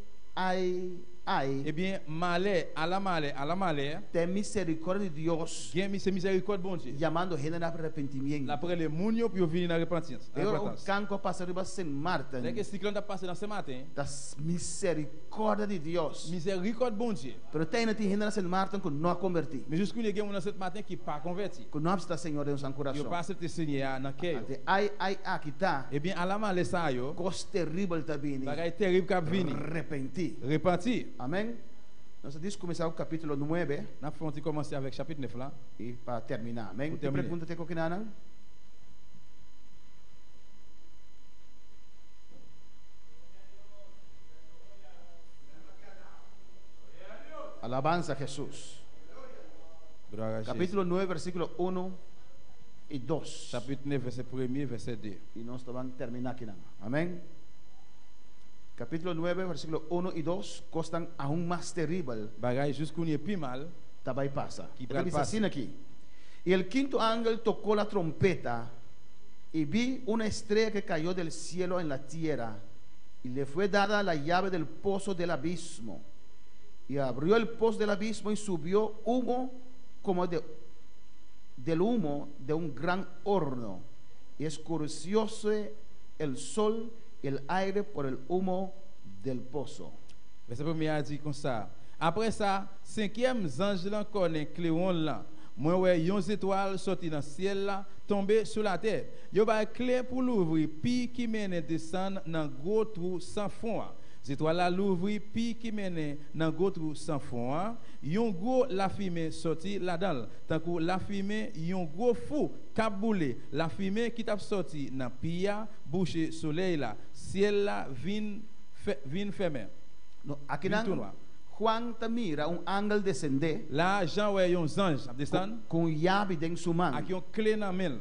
Eh bien, malé, à la malé, tem misericórdia de Deus. Tem misericórdia bom Deus. Chamando gente a arrependimento. Lá para ele munho para vir na repentância. O canco passa riba Saint Martin. É que ciclone está passando na Saint Martin. Das misericórdia de Deus. Misericórdia bom Deus. Pero tem gente na Saint Martin que não converti. Mas jusqu'à ninguém na Saint Martin que pas converti. Que não está Senhor em seu coração. Eu passo te Senhor na que. Ai aqui tá. Eh bien, à la malé ça yo. Coisa terrível tá vindo. Bagay terrible cap vini. Repenti. Amém. Nós vamos começar o capítulo 9. Nós vamos começar avec chapitre 9 lá. E para terminar. Amém. Tem pergunta tem qualquer nada? Alabanza a Jesus. Capítulo 9, versículo 1 e 2. Capítulo 9, verset 1 verset 2. E nós vamos terminar aqui. Amém. Capítulo 9, versículo 1 y 2 costan aún más terrible. Bagay jusqu'au plus mal. Tabay pasa. Dice así aquí. Y el quinto ángel tocó la trompeta y vi una estrella que cayó del cielo en la tierra y le fue dada la llave del pozo del abismo. Y abrió el pozo del abismo y subió humo como del humo de un gran horno y escurecióse el sol el aire por el humo del pozo. Verset 1 a dit comme ça. Après ça, 5e ange là connaît Cléon là. Moi ouais yon étoile sorti dans ciel là, tomber sur la terre. Yo ba clé pour l'ouvrir, puis qui mène descendre dans gros trou sans fond. Étoile là l'ouvri puis qui mène dans gros trou sans fond. Yon gros la fumée sorti là-dedans. Tant que la fumée yon gros fou cap boulé. La fumée qui t'a sorti dans pia boucher soleil là. Ciel là vin fermé. No, aqui Juan mira ángel descender. Lá Jean ouais un ange descend. Com llave dentro sua mão. Aqui clé na mão.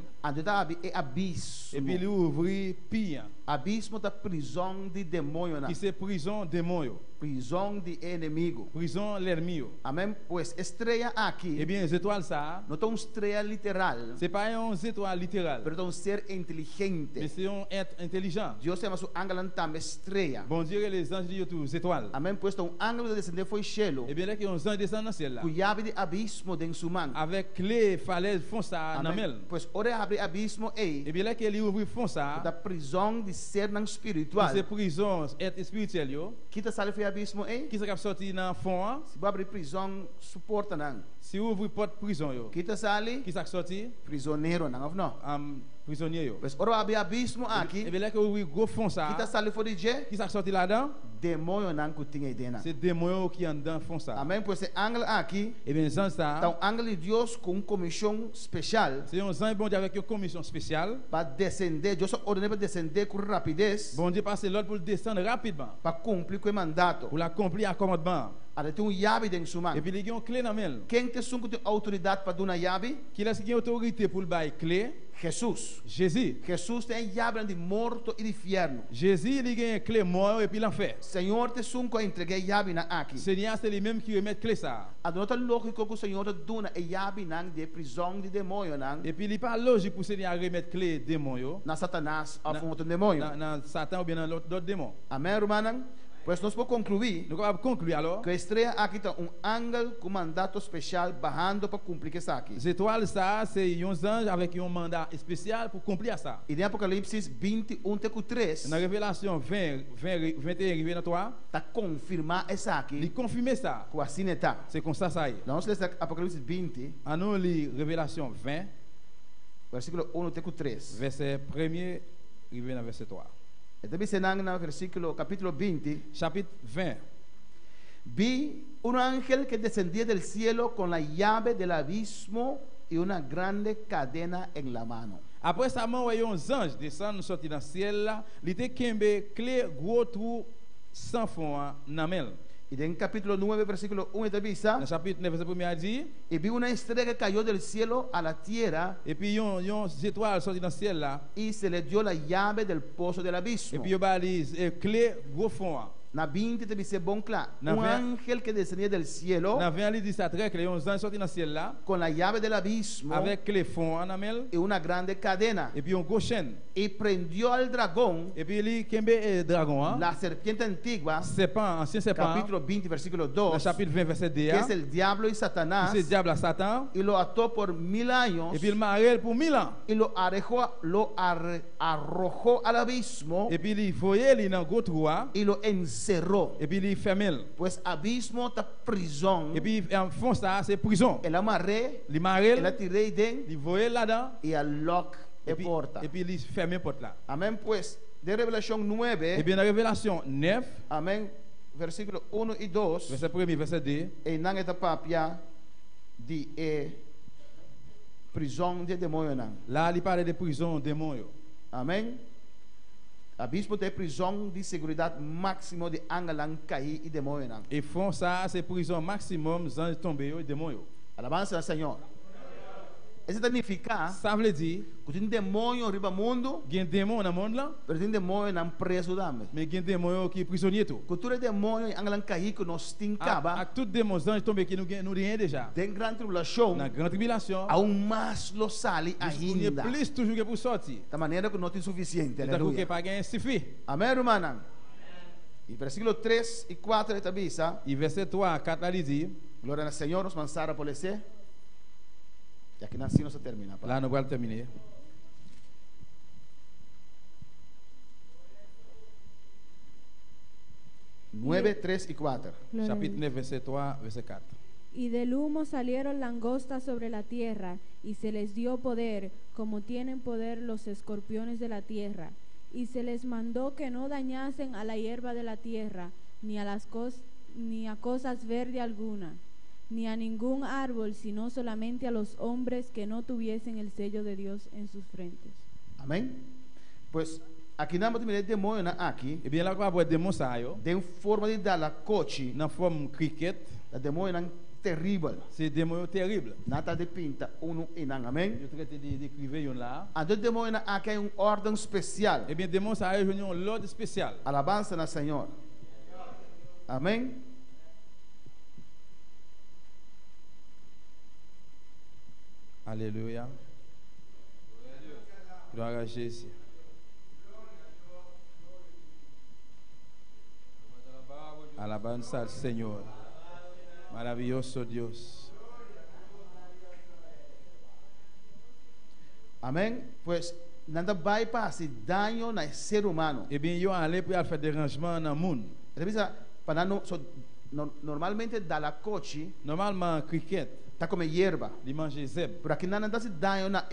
É abismo. E puis ele ouvre pia. Abismo da prisão de demônio. Que c'est prison demônio. Prisão de inimigo. Prison l'ennemi. Amém. Pois estrela aqui. Eh bien, as étoiles ça. Não é uma estrela literal. C'est pas un étoile littéral. Mas é um ser inteligente. Mais c'est un être intelligent. Deus chama seu ángel também estrela. Bon Dieu les anges disent tous étoiles. Amém. Pois um ángel descender foi cielo. Eh bien là que un ange descend dans ciel là. Com llave de abismo dentro sua mão. Avec clé falaise fonça na mel. Pois ora abre abismo eh bien là que ele ouvre fonça. Da prisão de ser não espiritual. C'est prison être spirituel yo. Quita sale foi abismo Qui ça cap sorti dans fond? Se abre prisão suporta não. Se ouvre porte prison yo. Quita sale? Qui ça sorti? Prisioneiro não, não. Prisonnier yo. Pois ora abre abismo aqui. E bien là que ouvre gros fonça. Quita sale foi de je? Qui ça sorti là-dedans? Demônio não que tinha dentro. C'est demônio qui en dedans fonça. Amém. Pois é ángel aqui. E bien sans ça. Então ángel de Deus com comissão especial. C'est un ange bon Dieu avec une commission spéciale. Para descender, Deus ordenou para descender com rapidez. Bon Dieu passe l'ordre pour descendre rapidement. Para cumprir o mandato. Pour accomplir le commandement. Ada tem llave dentro sua mão. E puis il y a une clé na mão. Quem tem autoridade para dar uma llave? Qui a une autorité pour bailler clé? Jesus. Jésus. Jesus tem llave de morto e de inferno. Jésus il a une clé mort et puis l'enfer. Senhor te sunco entreguei llave na aqui. Seigneur c'est lui-même qui remet clé ça. A nota lógico que o Senhor dona a llave nang de prisão de demônio nang. Et puis il pas logique pour Seigneur remettre clé démon na Satanás a fonte demônio. Na Satan ou bien dans l'autre démon. Amen, irmão. Pois nós podemos concluir. Nós vamos concluir alors. Que a estrela aqui está ángel com mandato especial barrando para cumprir isso aqui. Les étoiles ça c'est un ange avec un mandat spécial pour accomplir ça. E em Apocalipse 21:3. Na Révélation 21 dans 3. Tá confirmar isso aqui. Il confirme ça. Que assim está. C'est comme ça ça. Nós lemos Apocalipse 20. Ah nous lit Révélation 20. Versículo 1-3. Verset 1er arrivé dans verset 3. Também se na versículo capítulo 20. Chapitre 20. Vi un ángel que descendía del cielo con la llave del abismo y una grande cadena en la mano. Après ça, moi, un ange descend sorti dans le ciel là, il était kembe clé gros trou sans fond na mel. Y en capítulo 9, versículo 1 de Bisa. En chapitre 9, verset 1 dit. Y vi una estrella que cayó del cielo a la tierra. Et puis yon étoile sorti dans le ciel là. Y se le dio la llave del pozo del abismo. Et puis yon balise clé gros fond. Na 20 te dice bon claro. Un ángel que descendía del cielo. Na 20 dit ça très clair, un ange sorti dans le ciel là. Con la llave del abismo. Avec clé fond en amel. Y una grande cadena. Et puis un gros chaîne. Y prendió al dragón. Et puis il kembe dragon. La serpiente antigua. Serpent, ancien serpent. Capítulo 20, versículo 2. Le chapitre 20, verset 2. Que es el diablo y Satanás. C'est le diable à Satan. Y lo ató por 1000 años. Et puis il marre pour 1000 ans. Y lo arrojó al abismo. Et puis il foyé il dans gros trou. Y lo encerró. Et puis il ferme. Pues abismo ta prison. Et puis en fond ça c'est prison. El amarré. Il marre. El tiré den. Il voyé là-dedans. Y al lock et porta. Et puis il ferme porte là. Amen pues. De Revelación 9. Et bien dans Révélation 9. Amen. Versículo 1 y 2. Verset 1, verset 2. E nang esta papia de prisão de demônio nang. Lá ele parle de prison demônio. Amém. Abismo de prisão de segurança máximo de angelang cair e demônio nang. Et font ça c'est prison maximum ange tomber e demônio. Alabança ao Senhor. Isso significa. Ça veut dire que tem demônio riba mundo. Gen demônio na mundo lá. Mas tem demônio na preso dame. Mais gen demônio que prisonnier tout. Cultura demônio angelang cair que nós tincaba. A tout démons ange tomber que nous rien déjà. Tem grande tribulação. Na grande tribulação. Ao mais lo sali ainda. Plus toujours que pour sortir. Da maneira que não tem suficiente. Aleluia. Que para ganhar suffit. Amém, irmã. E versículo 3 e 4 de Bisa. E verset 3, 4 ali diz. Glória ao Senhor, nos mansara por esse. E aqui assim não se termina. Lá não vai terminar. Nueve, 3 y 4. Chapitre 9, verset 3, verset 4. Y del humo salieron langostas sobre la tierra, y se les dio poder, como tienen poder los escorpiones de la tierra. Y se les mandó que no dañasen a la hierba de la tierra, ni a cosas verde alguna, ni a ningún árbol, sino solamente a los hombres que no tuviesen el sello de Dios en sus frentes. Amém? Pois aqui na matéria de demônio na aqui. E bem lá com a demônio saiu. De forma de dar la coche. Na forma cricket. A demônio não terrível. C'est demônio terrível. Nata de pinta inang, amém? Eu traitei de escrever lá. A de demônio na aqui é ordem especial. E bem demônio saiu um ordem especial. Alabança na Senhor. Amém? Aleluia. Glória a Jesus. Alabanza al Señor. Maravilloso Dios. Amém? Pois nada vai passar dano no ser humano. E bem eu ali para fazer derrangement no mundo. Normalmente dá la coche. Normalmente cricket. Tá como hierba. De manger zeb. Por aqui não dá se dano na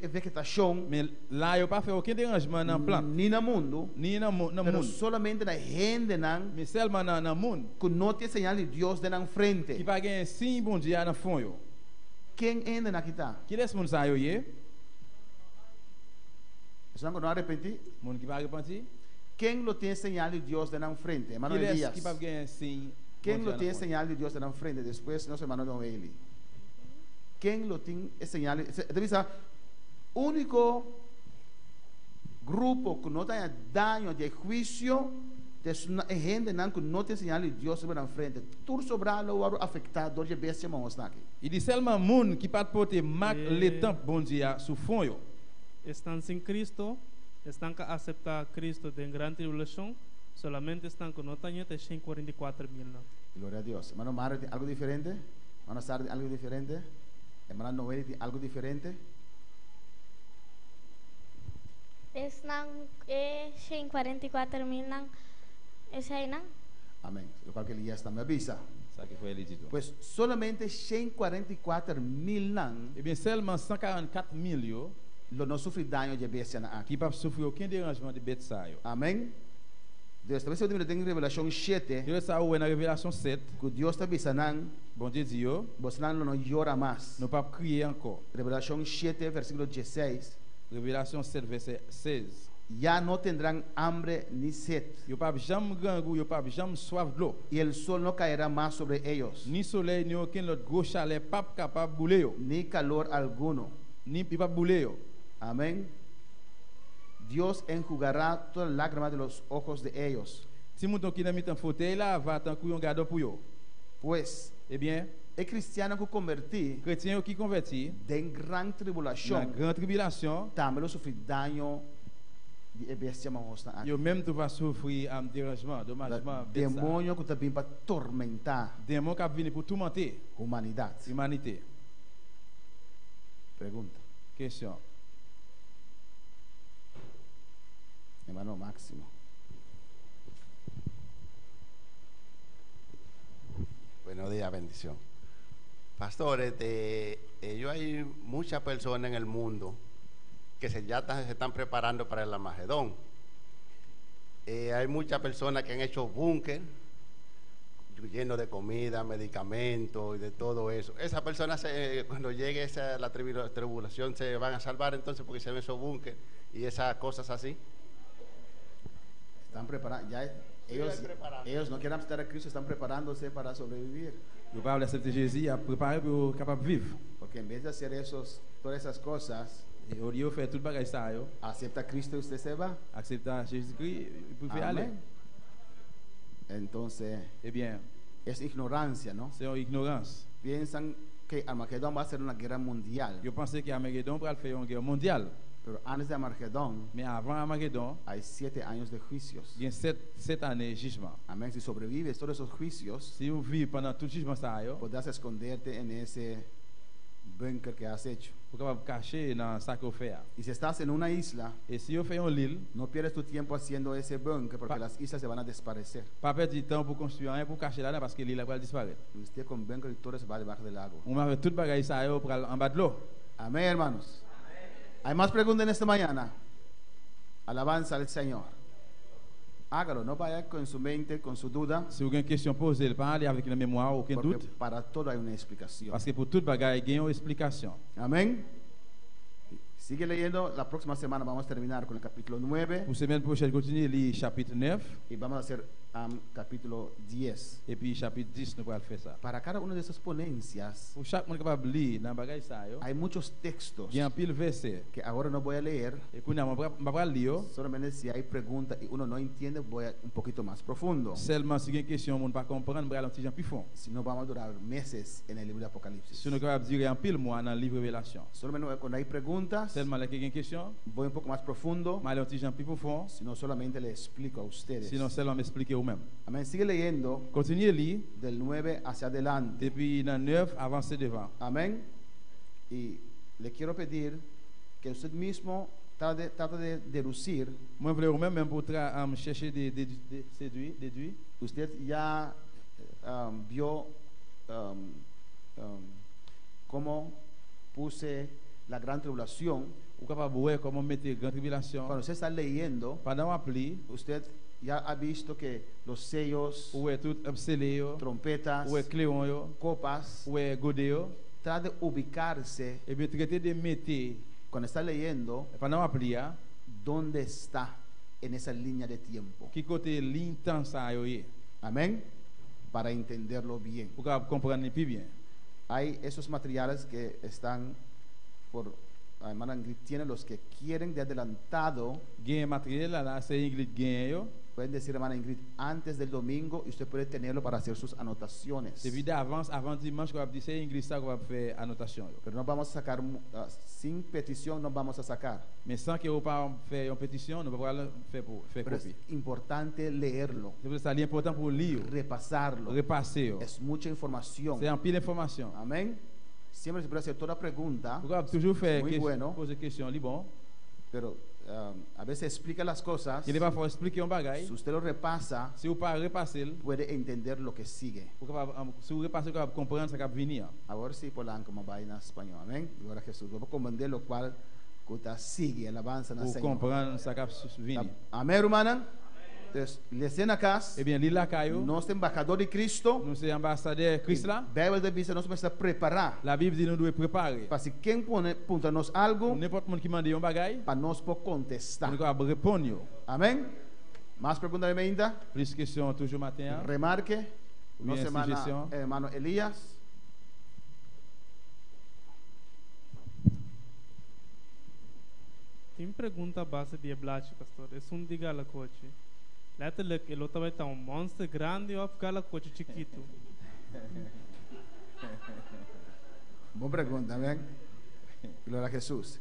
vegetação. Mas lá eu para fazer o que derrangement na planta. Ni no mundo. Ni no mundo. Pero solamente na gente não. Mas seulement na mundo. Que não tem sinal de Deus de na frente. Que vai ganhar sim bom dia na fundo. Quem ainda na kita? Que esse mundo saiu aí? Você não arrepentir? Mundo que vai arrepentir? Quem não tem sinal de Deus de na frente? Hermano Elias. Que vai ganhar sim. Quem não tem sinal de Deus de na frente? Depois nosso hermano Don Eli. Quem não tem sinal? O único grupo que não tem dano de juízo é gente que não tem sinal de Deus na frente. Tudo sobrado ou afetado de bestia mãos aqui. E de seulement mundo que pode poder marcar le tempo bom dia su fundo. Estão sem Cristo, estão que aceitar Cristo de grande tribulação, solamente estão que não têm até 144,000. Glória a Deus. Hermano Mario, ¿tiene algo diferente? Hermano Sara, ¿algo diferente? Hermano Noel, ¿tiene algo diferente? Estão 144,000 nang essa aí não? Amém. Lo cual que Elías também avisa. Pues solamente 144,000 nang. E bien seulement 144,000 lo não sofre dano de bestia na aqui. Que para sofrer aucun dérangement de bête saio. Amém. Deus talvez você tem Revelação 7. Deus sabe na Revelação 7. Que Deus está avisando. Bom dia Dio. Você não chora mais. Não para crier encore. Revelação 7 versículo 16. Revelação 7 verset 16. Ya no tendrán hambre ni sed. Yo pas jamais gangu, yo pas jamais soif d'eau. Y el sol no caerá más sobre ellos. Ni soleil ni aucun autre gros chalet pas capable bouler yo. Ni calor alguno. Ni pas bouler yo. Amén. Dios enjugará todas las lágrimas de los ojos de ellos. Si mouton qui n'a mis en fauteuil là va tant couillon garde pour yo. Pues, eh bien, el cristiano que convertí, chrétien qui converti, de gran tribulación, la grande tribulation, también lo sufrí daño. Yo même tu vas souffrir un dérangement, dommagement. Demônio que também para tormentar. Demônio que vient pour tourmenter. Humanité. Pergunta. Question. Hermano Máximo. Buenos días, bendición. Pastores, hay muchas personas en el mundo que se están preparando para el Armagedón. Hay muchas personas que han hecho búnker llenos de comida, medicamentos y de todo eso. Esas personas cuando llegue la tribulación se van a salvar entonces porque se han hecho búnker y esas cosas así. Están preparando, ellos no quieren estar a Cristo, están preparándose para sobrevivir. Yo parle de Jésus a préparer pour capable vivre. Porque en vez de hacer todas esas cosas, eu fais tout bagay ça yo. Acepta Cristo y usted se va. Acepta Jésus-Christ y pouvez aller. Entonces, eh bien, es ignorancia, ¿no? C'est une ignorance. Piensan que Armagedón va a ser una guerra mundial. Yo pensais que Armagedón va faire une guerre mondiale. Pero antes de Armagedón, mais avant Armagedón, hay 7 años de juicios. Il y a 7 années de jugement. Amén. Si sobrevives todos esos juicios, si vous vivez pendant tout jugement ça yo, podrás esconderte en ese búnker que has hecho. Y si estás en una isla, no pierdes tu tiempo haciendo ese búnker porque las islas se van a desaparecer. Usted con búnker y todo se va debajo del agua. Amén, hermanos. ¿Hay más preguntas en esta mañana? Alabanza al Señor. Hágalo, no vaya con su mente, con su duda. Si vous avez une question posée, parlez avec la mémoire, aucun Porque doute. para todo hay una explicación. Parce que pour toute bagaille, il y a une explication. Amén. Sigue leyendo. La próxima semana vamos a terminar con el capítulo 9. Pour semaine prochaine, continuez le chapitre 9. Y vamos a hacer capítulo 10. Et puis chapitre 10, nous allons faire ça. Para cada una de esas ponencias, Pour chaque monde capable de lire dans bagaille ça yo. hay muchos textos Il y a un pile verset. que ahora no voy a leer. Et qu'on a pas lire. Solamente si hay preguntas y uno no entiende, voy a un poquito más profundo. Seulement si il y a une question, on ne pas comprendre, on va aller un petit peu plus fond. Si no, vamos a durar meses en el libro de Apocalipsis. Si nous capable de dire un pile mois dans le livre Révélation. Solamente cuando hay preguntas, Seulement là qu'il y a une question, voy un poco más profundo. mais aller un petit peu plus profond. Sino solamente le explico a ustedes. Sinon seulement m'expliquer vous-même. Amén. Sigue leyendo. Continuez à lire. Del 9 hacia adelante. Depuis dans 9, avancez devant. Amén. Y le quiero pedir que usted mismo trate de deducir. Moi, je voulais même pour chercher des déduits. Usted ya vio cómo puse la gran tribulación. Ou capable voir comment mettre la grande tribulation. Cuando usted está leyendo, pendant appli, usted ya ha visto que los sellos, trompetas, copas, trata de ubicarse. Cuando está leyendo, dónde está en esa línea de tiempo. Amén. Para entenderlo bien. Hay esos materiales que están por hermana Ingrid tiene, los que quieren de adelantado. Pueden decir, hermana Ingrid, antes del domingo, y usted puede tenerlo para hacer sus anotaciones. Pero no vamos a sacar, sin petición no vamos a sacar. Pero es importante leerlo. Repasarlo. Es mucha información. Amén. Siempre se puede hacer toda pregunta. Muy bueno. Pero a veces explica las cosas. Si usted lo repasa, puede entender lo que sigue. Ahora sí, Polanco, me va en español. Amén. Gloria a Jesús. Vamos a comprender lo cual sigue, alabanza na Señor. Amén, hermana. Entonces, lecen acá. Nós embaixador de Cristo. Bíblia diz que nós vamos preparar. La Bible dit nous devons préparer. Para se quem pergunta-nos algo, para nós poder contestar. Amém? Mais perguntas ainda? Plus questions toujours matin. Remarque. Nossa hermano Elias. Tem pergunta base de Blach, pastor. É um diga la coche. Letterlijk, ele vai estar monstro grande ou ficar la coche chiquito. Boa pergunta, amém? Glória a Jesus.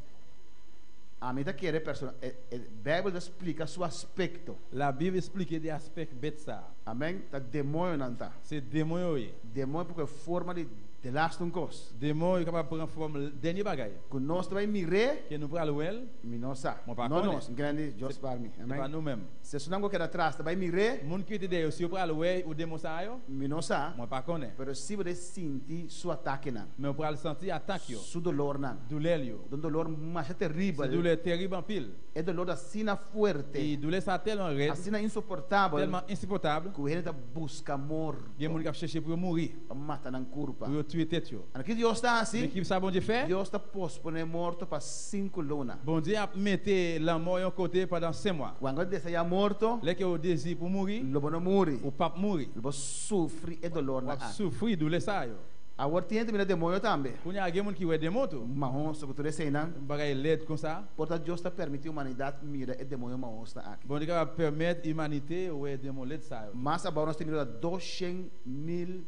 A medida que a Bíblia explica seu aspecto. La Bible explique de aspecto betsa. Amém? Tá demônio não tá. C'est demônio. Demônio porque forma de last coisa. Demônio capaz de forma dernier bagay. Que nós também mire. Que nous pral wel. Minosa. Não nós, grande Jos para mim. Amém? Para nous même. Se isso não que era atrás, também mire. Mun que te deu se pral wel o demonsaio. Minosa. Mo pa connait. Pero se você sentir seu ataque não. Mais pral sentir attaque yo. Su dolor não. Douleur. Dolor mais terrível. Douleur terrible en pile. É dolor assim forte. E douleur ça tellement raide. Assim insuportável. Tellement insupportable. Que ele tá busca amor. Gen moun k'ap chercher pour mourir. Matar na curva. Pour tuer tête yo. Aqui Deus está assim. Que ça bon Dieu fait? Deus está pospone morto para 5 lunas. Bon Dieu a mette la mort en côté pendant 5 mois. Quando ele deseja morto, le que o désir pour mourir, lo não morre. O pape mourir. Ele vai sofrer e dolor na. Sofrer douleur ça yo. Agora tem também demônio também. Quando alguém que é demônio, marrom sobre tudo isso aí não. Bagay led como ça. Portanto, Deus está permitindo a humanidade mira e demônio marrom está aqui. Bom Deus permite a humanidade o é demônio led ça. Mas agora nós temos 200.000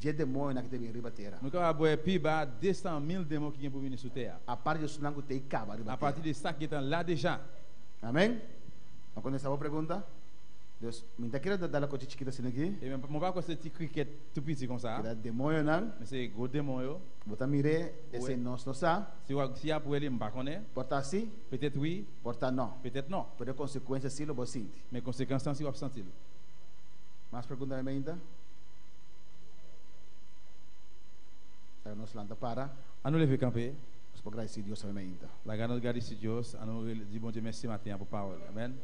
de demônios que devem vir para a terra. Nós vamos piba 200.000 demônios que vêm por vir sur terra. A partir disso não tem cabo. A partir de ça qui est là déjà. Amém? Vamos começar a pergunta. Deus, me dá queira dar a coisa chiquita assim aqui. E mon pas que petit cricket tout petit comme ça. Que demônio não. Mais c'est gros démon. Bota mire, esse nós não sa. Se a pour ele m'pas connaît. Porta assim? Peut-être oui. Porta não. Peut-être non. Por consequência sim, lo vou sentir. Mais conséquences si vous sentir. Mais pergunta ainda? Nós lanta para. A nous lever camper. Vamos agradecer a Deus também. La gana de agradecer a Deus, a nós de bom dia mestre matin por palavra. Amém.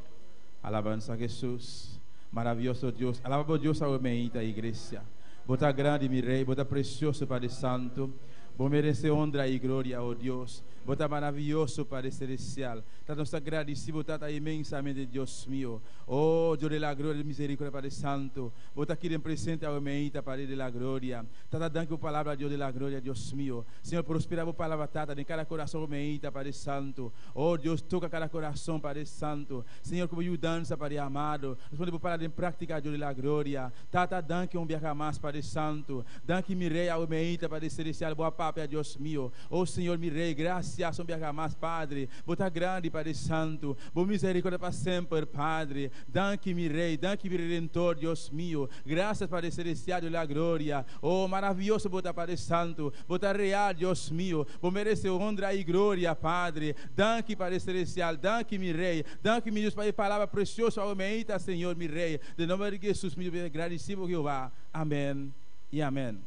Alabança a Jesus. Maravilhoso Deus. Alaba a Deus a a igreja. Bota grande, mi rei, bota precioso Padre Santo. Bom merece honra e glória, oh Deus. Bota maravilhoso Padre Celestial. Tanto nos agradecemos, tata imensamente, Deus mío. Oh, Dios de la gloria, de misericórdia, Padre Santo. Bota aqui em presente ao meita, Padre de la gloria. Tata, danke a palavra, Dios de la gloria, Deus mío. Senhor, prospera a palavra, tata, em cada coração meita, Padre Santo. Oh, Deus, toca cada coração, Padre Santo. Senhor, como ajudança, Padre amado. Nós podemos parar em prática, Dios de la gloria. Tata, danke um viaja mais, Padre Santo. Danke, mi rei, ao meita, Padre Celestial. Boa papa, Deus mío. Oh, Senhor, mi rei, graças um viaja mais, Padre. Bota grande, Padre Santo. Boa misericórdia para sempre, Padre. Danke, mi rei, danke, mi redentor, Deus mío. Graças, Padre Celestial de la gloria. Oh, maravilhoso, bota, Padre Santo. Bota real, Deus mío. Vou merecer honra e glória, Padre. Danke, Padre Celestial. Danke, mi rei. Danke, mi Deus, para a palavra preciosa ao meita, Senhor, mi rei. De nome de Jesus, mi agradecido, Jeová. Amém e amém.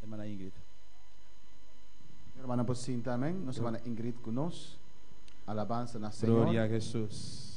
Hermana Ingrid. Hermana Pocinta, amém. Nossa irmã Ingrid conosco. Alabança na Senhor. Glória a Jesus.